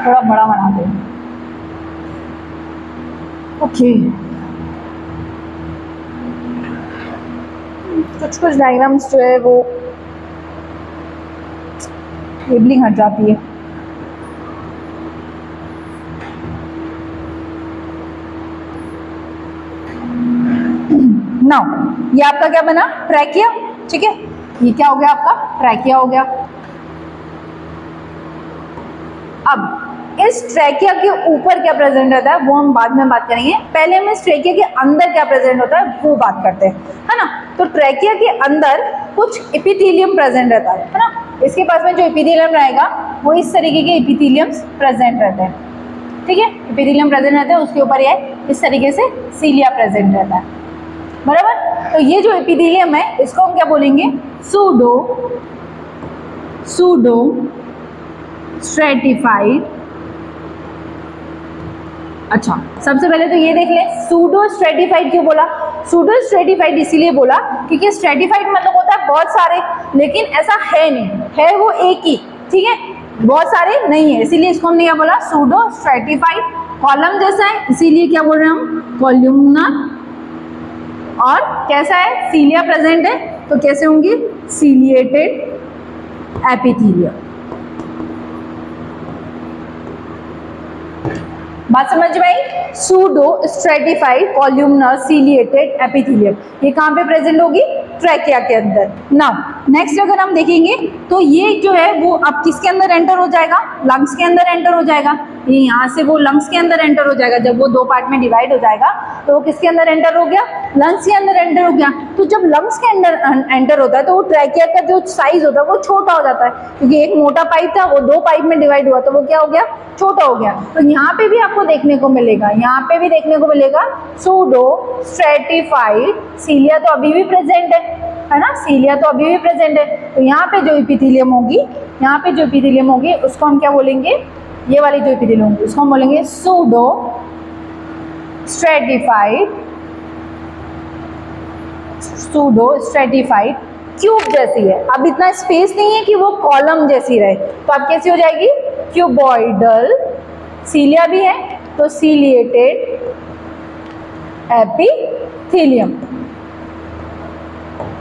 थोड़ा बड़ा बनाते हैं। ओके, कुछ डायग्राम्स जो है वो लेबलिंग हट जाती है। नाउ ये आपका क्या बना, ट्रैकिया। ठीक है, ये क्या हो गया आपका, ट्रैकिया हो गया। अब इस ट्रैकिया के ऊपर क्या प्रेजेंट रहता है वो हम बाद में बात करेंगे, पहले हम इस ट्रैकिया के अंदर क्या प्रेजेंट होता है वो बात करते हैं, है ना। तो ट्रैकिया के अंदर कुछ एपिथेलियम प्रेजेंट रहता है ना। इसके पास में जो एपिथेलियम रहेगा वो इस तरीके के एपिथेलियम्स प्रेजेंट रहते हैं, ठीक है। एपिथेलियम प्रेजेंट रहते हैं, उसके ऊपर ये इस तरीके से सीलिया प्रेजेंट रहता है, बराबर। तो ये जो एपिथेलियम है इसको हम क्या बोलेंगे, सूडो स्ट्रेटिफाइड। अच्छा, सबसे पहले तो ये देख लें सूडो स्ट्रेटिफाइड क्यों बोला। सूडो स्ट्रेटिफाइड इसीलिए बोला क्योंकि स्ट्रेटिफाइड मतलब होता है बहुत सारे, लेकिन ऐसा है नहीं, है वो एक ही, ठीक है, बहुत सारे नहीं है, इसीलिए इसको हमने क्या बोला, सूडो स्ट्रेटिफाइड। कॉलम जैसा है इसीलिए क्या बोल रहे हैं हम, कॉलमनर। और कैसा है, सीलिया प्रेजेंट है तो कैसे होंगे, सीलिएटेड एपिथेलियम। बात समझ में आई, pseudo stratified columnar ciliated epithelium, ये कहाँ पे प्रेजेंट होगी, ट्रैकिया के अंदर। नाउ नेक्स्ट अगर हम देखेंगे तो ये जो है वो अब किसके अंदर एंटर हो जाएगा, लंग्स के अंदर एंटर हो जाएगा। ये यहाँ से वो लंग्स के अंदर एंटर हो जाएगा, जब वो दो पार्ट में डिवाइड हो जाएगा तो वो किसके अंदर एंटर हो गया, लंग्स के अंदर एंटर हो गया। तो जब लंग्स के अंदर एंटर होता है तो वो ट्रैकिया का जो साइज होता है वो छोटा हो जाता है, क्योंकि एक मोटा पाइप था वो दो पाइप में डिवाइड हुआ तो वो क्या हो गया, छोटा हो गया। तो यहाँ पे भी आपको देखने को मिलेगा, यहाँ पे भी देखने को मिलेगा सूडो स्ट्रेटिफाइड, सीलिया तो अभी भी प्रेजेंट है ना, सीलिया तो अभी भी प्रेजेंट है। तो यहाँ पे जो एपिथेलियम होगी, यहाँ पे जो एपिथेलियम होगी उसको हम क्या बोलेंगे, ये वाली जो एपिथेलियम होगी उसको हम बोलेंगे सूडो स्ट्रेटिफाइड क्यूब जैसी है। अब इतना स्पेस नहीं है कि वो कॉलम जैसी रहे, तो अब कैसी हो जाएगी, क्यूबॉइडल। सीलिया भी है तो सीलिएटेड एपिथेलियम,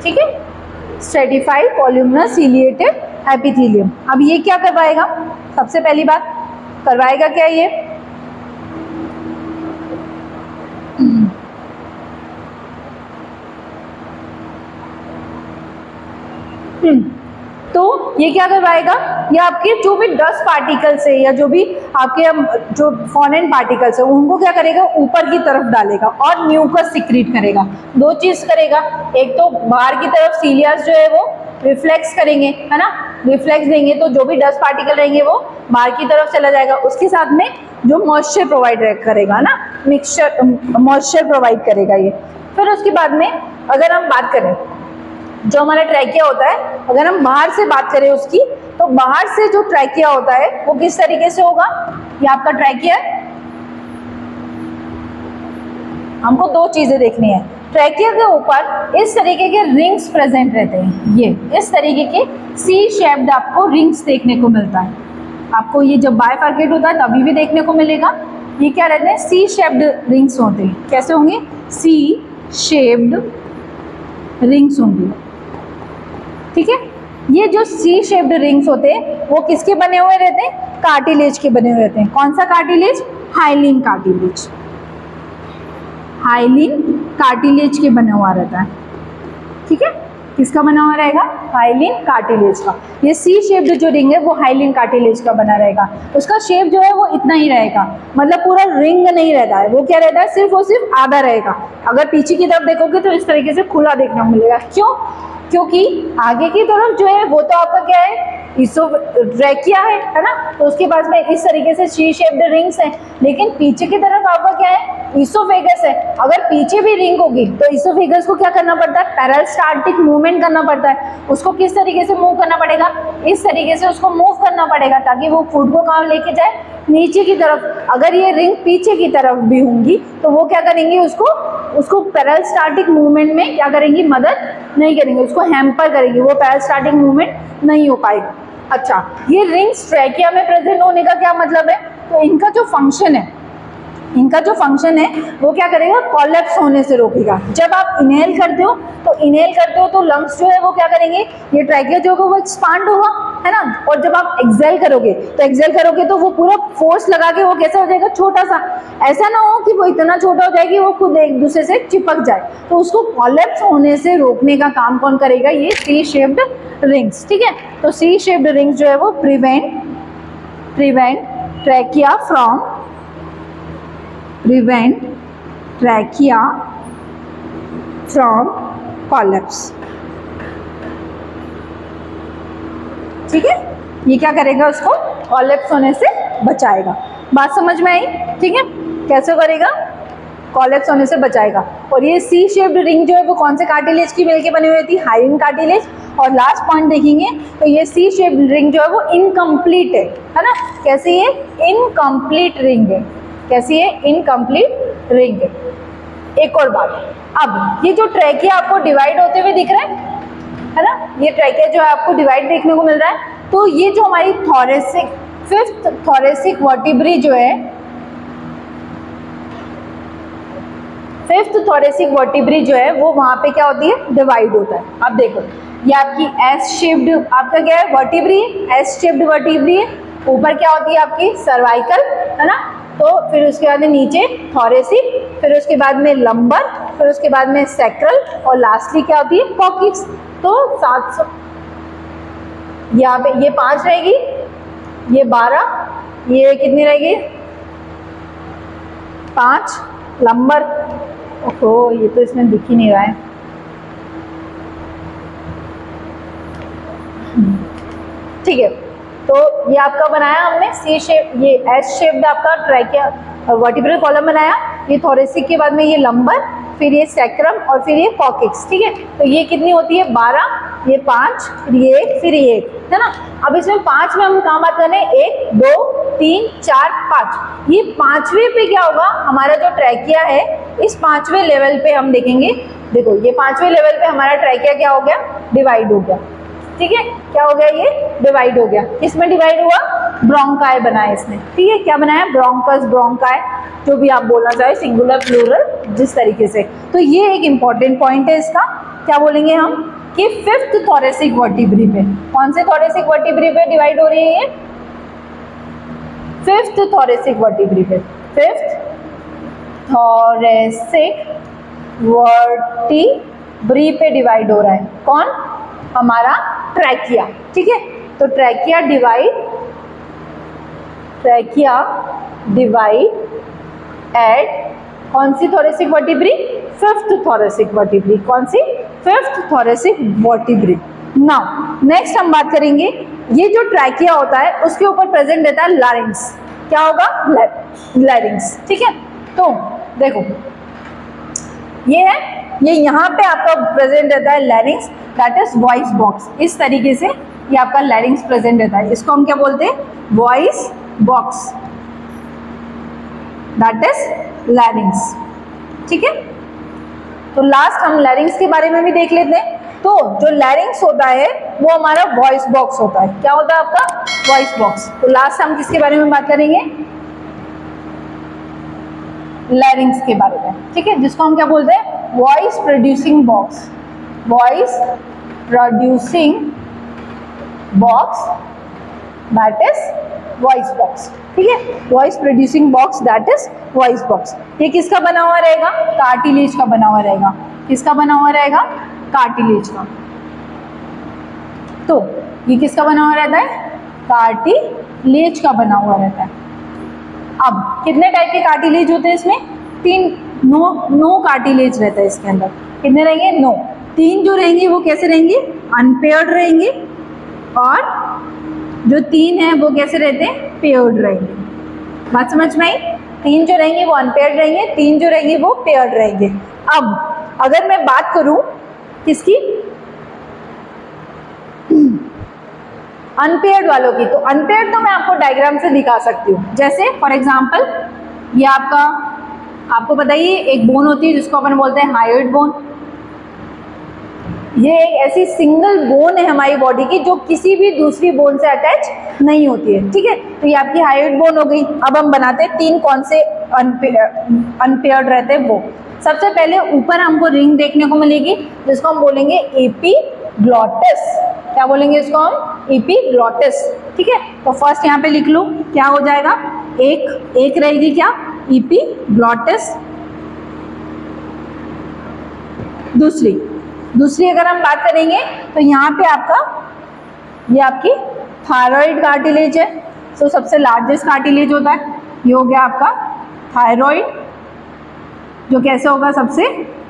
ठीक है, स्ट्रेटिफाइड कॉलमनर सीलिएटेड एपिथेलियम। अब ये क्या करवाएगा, सबसे पहली बात करवाएगा क्या, ये तो ये क्या करवाएगा, ये आपके जो भी डस्ट पार्टिकल्स है या जो भी आपके जो फॉरेन पार्टिकल्स है उनको क्या करेगा, ऊपर की तरफ डालेगा और म्यूकस सिक्रीट करेगा। दो चीज करेगा, एक तो बाहर की तरफ सीलियास जो है वो रिफ्लेक्स करेंगे, है ना, रिफ्लेक्स देंगे तो जो भी डस्ट पार्टिकल रहेंगे वो बाहर की तरफ चला जाएगा। उसके साथ में जो मॉइस्चर प्रोवाइड करेगा ना, मिक्सचर मॉइस्चर प्रोवाइड करेगा ये। फिर उसके बाद में अगर हम बात करें जो हमारा ट्रैकिया होता है, अगर हम बाहर से बात करें उसकी, तो बाहर से जो ट्रैकिया होता है वो किस तरीके से होगा, ये आपका ट्रैकिया है। हमको दो चीजें देखनी है, ट्रैकिया के ऊपर इस तरीके के रिंग्स प्रेजेंट रहते हैं, ये इस तरीके के सी शेप्ड आपको रिंग्स देखने को मिलता है। आपको ये जब बाइफर्केट होता है तभी भी देखने को मिलेगा। ये क्या रहते हैं, सी शेप्ड रिंग्स होते हैं। कैसे होंगे, सी शेप्ड रिंग्स होंगे, ठीक है। ये जो सी शेप्ड रिंग्स होते हैं वो किसके बने हुए रहते हैं, कार्टिलेज के बने हुए रहते हैं। कौन सा cartilage, hyaline cartilage, hyaline cartilage के बना हुआ रहता है, ठीक है। किसका बना हुआ रहेगा, हाइलिन कार्टिलेज का। ये सी शेप्ड जो रिंग है वो हाइलिन कार्टिलेज का बना रहेगा। उसका शेप जो है वो इतना ही रहेगा, मतलब पूरा रिंग नहीं रहता है, वो क्या रहता है, सिर्फ और सिर्फ आधा रहेगा। अगर पीछे की तरफ देखोगे तो इस तरीके से खुला देखने को मिलेगा। क्यों, क्योंकि आगे की तरफ जो है वो तो आपका क्या है, ट्रैकिया है ना, तो उसके पास में इस तरीके से सी शेप्ड रिंग्स हैं, लेकिन पीछे की तरफ आपका क्या है, इसोफेगस है। अगर पीछे भी रिंग होगी तो इसोफेगस को क्या करना पड़ता है, पेरिस्टाल्टिक मूवमेंट करना पड़ता है। उसको किस तरीके से मूव करना पड़ेगा, इस तरीके से उसको मूव करना पड़ेगा ताकि वो फूड को कहाँ लेके जाए, नीचे की तरफ। अगर ये रिंग पीछे की तरफ भी होंगी तो वो क्या करेंगी, उसको पेरिस्टाल्टिक मूवमेंट में क्या करेंगी, मदद नहीं करेंगे, उसको हैम्पर करेंगे, वो पेरिस्टाल्टिक मूवमेंट नहीं हो पाएगी। अच्छा, ये रिंग्स ट्रैकिया में प्रेजेंट होने का क्या मतलब है, तो इनका जो फंक्शन है वो क्या करेगा, कोलैप्स होने से रोकेगा। जब आप इनहेल करते हो तो लंग्स जो है वो क्या करेंगे, ये ट्रैकिया जो होगा वो एक्सपांड होगा, है ना। और जब आप एक्सेल करोगे तो वो पूरा फोर्स लगा के वो कैसा हो जाएगा, छोटा सा। ऐसा ना हो कि वो इतना छोटा हो जाए कि वो खुद एक दूसरे से चिपक जाए, तो उसको कोलैप्स होने से रोकने का काम कौन करेगा, ये सी शेप्ड रिंग्स, ठीक है। तो सी शेप्ड रिंग्स जो है वो prevent trachea from prevent trachea from collapse. ठीक है, ये क्या करेगा, उसको कोलैप्स होने से बचाएगा। बात समझ में आई? ठीक है, कैसे करेगा, कोलैप्स होने से बचाएगा। और ये सी शेप्ड रिंग जो है वो कौन से कार्टिलेज की मिलके बनी हुई थी, हाइलिन कार्टिलेज। और लास्ट पॉइंट देखेंगे तो ये सी शेप्ड रिंग जो है वो इनकम्प्लीट है ना। कैसे, ये इनकम्प्लीट रिंग है। कैसी है, इनकम्प्लीट रिंग है। एक और बात, अब ये जो ट्रैकिया आपको डिवाइड होते हुए दिख रहा है ना, ये ट्रैकिया जो है आपको डिवाइड देखने को मिल रहा है। तो ये जो हमारी थोरेसिक, फिफ्थ थोरेसिक वर्टिब्री जो है, फिफ्थ थोरेसिक वर्टिब्री जो है वो वहां पे क्या होती है, डिवाइड होता है। अब देखो, ये आपकी एस शेप्ड, आपका क्या है, वर्टिब्री, एस शेप्ड वर्टिब्री है। ऊपर क्या होती है आपकी, सर्वाइकल, है ना। तो फिर उसके बाद में नीचे थोरेसिक, फिर उसके बाद में लंबर, फिर उसके बाद में सैक्रल, और लास्टली क्या होती है, कॉक्सिक्स। तो 700 यहाँ पे ये 5 रहेगी, ये 12, ये कितनी रहेगी, 5 लंबर। ओहो, ये तो इसमें दिख ही नहीं रहा है। ठीक है, तो ये आपका बनाया हमने सी शेप, ये एस शेप्ड आपका ट्रैकिया वर्टिब्रल कॉलम बनाया। ये थोरेसिक के बाद में ये लंबर, फिर ये सैक्रम, और फिर ये कॉक्सिक्स। ठीक है, तो ये कितनी होती है, 12, ये 5, फिर ये 1, फिर ये 1, है ना। अब इसमें 5 में हम कहाँ बात कर रहे हैं, 1 2 3 4 5। ये 5वें पे क्या होगा, हमारा जो ट्रैकिया है, इस 5वें लेवल पे हम देखेंगे। देखो, ये 5वें लेवल पे हमारा ट्रैकिया क्या हो गया, डिवाइड हो गया। ठीक है, क्या हो गया, ये डिवाइड हो गया। किसमें डिवाइड हुआ, ब्रोंकाई बनाया इसने। ठीक है, क्या बनाया, ब्रोंकस, ब्रोंकाई, जो भी आप बोलना चाहे, सिंगुलर प्लूरल, जिस तरीके से। तो ये एक इंपॉर्टेंट पॉइंट है इसका। क्या बोलेंगे हम कि फिफ्थ थोरेसिक वर्टिब्री पे, कौन से थोरेसिक वर्टिब्री पे डिवाइड हो रही है ये, फिफ्थ थोरेसिक वर्टिब्री पे, फिफ्थ थोरेसिक वर्टिब्री पे डिवाइड हो रहा है। कौन, हमारा ट्रैकिया। ठीक है, तो ट्रैकिया डिवाइड एट कौन सी thoracic vertebrae, fifth thoracic vertebrae. कौन सी, fifth thoracic vertebrae. Now next हम बात करेंगे, ये जो ट्रैकिया होता है उसके ऊपर प्रेजेंट रहता है लैरिंग्स। क्या होगा, लैरिंग्स। ठीक है, तो देखो ये है, ये यहाँ पे आपका प्रेजेंट रहता है लैरिंग्स, दैट इज वॉइस बॉक्स। इस तरीके से ये आपका लैरिंग्स प्रेजेंट रहता है। इसको हम क्या बोलते हैं, वॉइस बॉक्स, दैट इज लैरिंग्स। ठीक है, तो लास्ट हम लैरिंग्स के बारे में भी देख लेते हैं। तो जो लैरिंग्स होता है वो हमारा वॉइस बॉक्स होता है। क्या होता है आपका, वॉइस बॉक्स। तो लास्ट हम किसके बारे में बात करेंगे, लैरिंग्स के बारे में। ठीक है, जिसको हम क्या बोलते हैं, voice producing box, voice producing box, that is voice box. ठीक है, voice producing box, that is voice box. ये किसका बना हुआ रहेगा, कार्टिलेज का बना हुआ रहेगा। किसका बना हुआ रहेगा, कार्टिलेज का। तो ये किसका बना हुआ रहता है, कार्टिलेज का बना हुआ रहता है। अब कितने टाइप के कार्टिलेज होते हैं इसमें, 3, 9 कार्टिलेज रहता है इसके अंदर। कितने रहेंगे, 9। 3 जो रहेंगे वो कैसे रहेंगे, अनपेयर्ड रहेंगे, और जो 3 है वो कैसे रहते हैं, पेयर्ड रहेंगे। बात समझ में आई, 3 जो रहेंगे वो अनपेयर्ड रहेंगे, 3 जो रहेंगे वो पेयर्ड रहेंगे। अब अगर मैं बात करूं किसकी, अनपेयर्ड वालों की, तो अनपेयर्ड तो मैं आपको डायग्राम से दिखा सकती हूँ। जैसे फॉर एग्जांपल, ये आपको बताइए एक बोन होती है जिसको अपन बोलते हैं हायोइड बोन। ये एक ऐसी सिंगल बोन है हमारी बॉडी की जो किसी भी दूसरी बोन से अटैच नहीं होती है। ठीक है, तो ये आपकी हायोइड बोन हो गई। अब हम बनाते हैं 3 कौन से अनपेयर्ड रहते हैं वो। सबसे पहले ऊपर हमको रिंग देखने को मिलेगी जिसको हम बोलेंगे एपिग्लॉटिस। क्या बोलेंगे इसको हम, एपिग्लॉटिस। ठीक है, तो फर्स्ट यहाँ पे लिख लो, क्या हो जाएगा, एक रहेगी क्या, एपिग्लॉटिस। दूसरी अगर हम बात करेंगे तो यहाँ पे आपका, ये आपकी थायराइड कार्टिलेज है। सो सबसे लार्जेस्ट कार्टिलेज होता है, ये हो गया आपका थायराइड, जो कैसे होगा, सबसे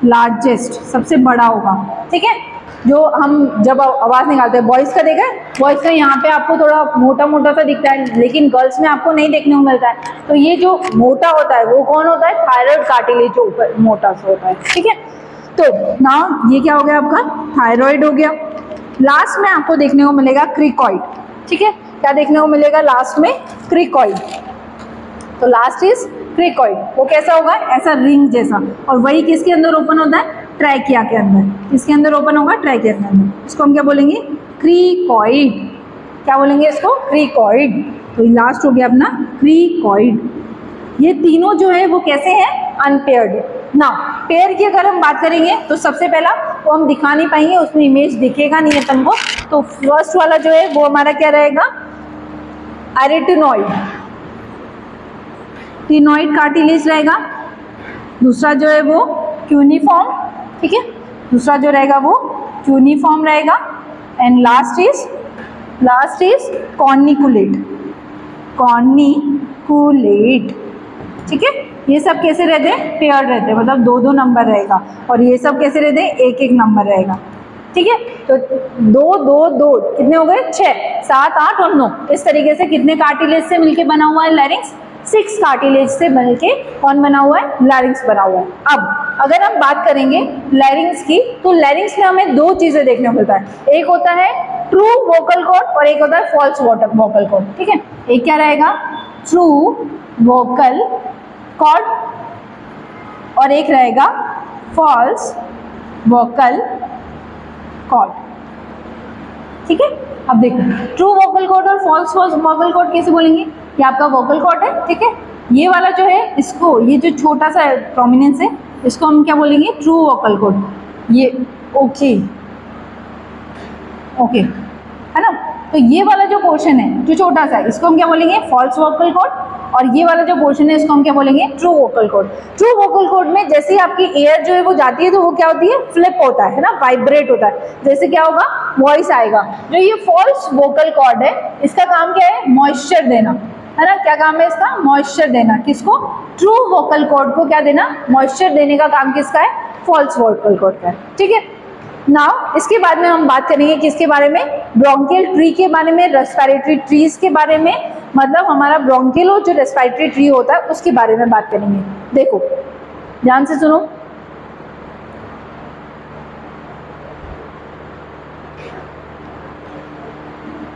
लार्जेस्ट, सबसे बड़ा होगा, ठीक है। जो हम जब आवाज़ निकालते हैं, बॉयज़ का देखा है, बॉयज़ का यहाँ पे आपको थोड़ा मोटा मोटा सा दिखता है, लेकिन गर्ल्स में आपको नहीं देखने को मिलता है। तो ये जो मोटा होता है वो कौन होता है, थायराइड कार्टिलेज, जो ऊपर मोटा सा होता है, ठीक है। तो नाउ ये क्या हो गया आपका, थायराइड हो गया। लास्ट में आपको देखने को मिलेगा क्रिकॉइड, ठीक है। क्या देखने को मिलेगा लास्ट में, क्रिकॉइड। तो लास्ट इज क्रिकॉइड, वो कैसा होगा, ऐसा रिंग जैसा, और वही किसके अंदर ओपन होता है, ट्रैकिया के अंदर। किसके अंदर ओपन होगा, ट्रैकिया के अंदर। इसको हम क्या बोलेंगे, क्रिकॉइड। क्या बोलेंगे इसको, क्रिकॉइड। तो लास्ट हो गया अपना क्रिकॉइड। ये तीनों जो है वो कैसे हैं, अनपेयर्ड। ना पेयर की अगर हम बात करेंगे तो सबसे पहला वो हम दिखा नहीं पाएंगे, उसमें इमेज दिखेगा नहीं अपन को। तो फर्स्ट वाला जो है वो हमारा क्या रहेगा, एरिटिनॉइड, टिनॉइड कार्टिलेज रहेगा। दूसरा जो है वो क्यूनिफॉर्म, ठीक है, दूसरा जो रहेगा वो क्यूनिफॉर्म रहेगा। And last is corniculate, corniculate, ठीक है। ये सब कैसे रहते हैं, पेयर रहते हैं, मतलब 2-2 नंबर रहेगा, और ये सब कैसे रहते हैं, 1-1 नंबर रहेगा, ठीक है। तो 2-2-2 कितने हो गए, 6, 7, 8 और 9। इस तरीके से कितने कार्टिलेज से मिलके बना हुआ है लैरिंक्स, 6 कार्टिलेज से मिलके कौन बना हुआ है, लैरिंक्स बना हुआ है। अब अगर हम बात करेंगे लैरिंक्स की, तो लैरिंक्स में हमें 2 चीजें देखने को मिलता है, एक होता है ट्रू वोकल कॉर्ड और एक होता है फॉल्स वोकल कॉर्ड, ठीक है। एक क्या रहेगा, ट्रू वोकल कॉर्ड, और एक रहेगा फॉल्स वोकल कॉर्ड, ठीक है। अब देखो ट्रू वोकल कॉर्ड और फॉल्स वोकल कॉर्ड कैसे बोलेंगे, ये आपका वोकल कॉर्ड है, ठीक है। ये वाला जो है, इसको, ये जो छोटा सा प्रोमिनेंस है, इसको हम क्या बोलेंगे, ट्रू वोकल कॉर्ड। ये ओके है ना। तो ये वाला जो पोर्शन है जो छोटा सा, इसको हम क्या बोलेंगे, फॉल्स वोकल कॉर्ड, और ये वाला जो पोर्शन है इसको हम क्या बोलेंगे, true vocal cord. True vocal cord में जैसे ही आपकी एयर जो है वो जाती है तो वो क्या होती है, फ्लिप होता है ना, वाइब्रेट होता है, जैसे क्या होगा, वॉइस आएगा। जो ये फॉल्स वोकल कॉर्ड है, इसका काम क्या है, मॉइस्चर देना, है ना। क्या काम है इसका, मॉइस्चर देना। किसको, ट्रू वोकल कॉर्ड को क्या देना, मॉइस्चर देने का काम किसका है, फॉल्स वोकल कॉर्ड का है, ठीक है। नाउ इसके बाद में हम बात करेंगे किसके बारे में, ब्रोंकियल ट्री के बारे में, रेस्पिरेटरी ट्रीज के बारे में, मतलब हमारा ब्रोंकियल जो रेस्पिरेटरी ट्री होता है उसके बारे में बात करेंगे। देखो ध्यान से सुनो,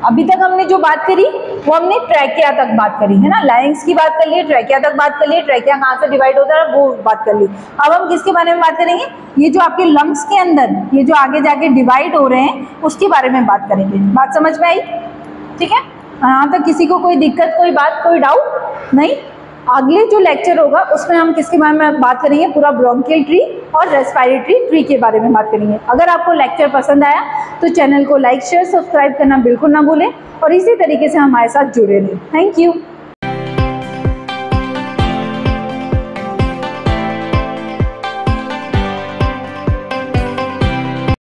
अभी तक हमने जो बात करी वो हमने ट्रैकिया तक बात करी है ना, लैरिंक्स की बात कर ली, ट्रैकिया तक बात कर ली, ट्रैकिया कहाँ से डिवाइड होता है वो बात कर ली। अब हम किसके बारे में बात करेंगे, ये जो आपके लंग्स के अंदर ये जो आगे जाके डिवाइड हो रहे हैं उसके बारे में बात करेंगे। बात समझ में आई, ठीक है। यहाँ तक किसी को कोई दिक्कत, कोई बात, कोई डाउट नहीं। अगले जो लेक्चर होगा उसमें हम किसके बारे में बात करेंगे, पूरा ब्रोंकियल ट्री और रेस्पिरेटरी ट्री के बारे में बात करेंगे। अगर आपको लेक्चर पसंद आया तो चैनल को लाइक शेयर सब्सक्राइब करना बिल्कुल ना भूलें, और इसी तरीके से हमारे साथ जुड़े रहें। Thank you.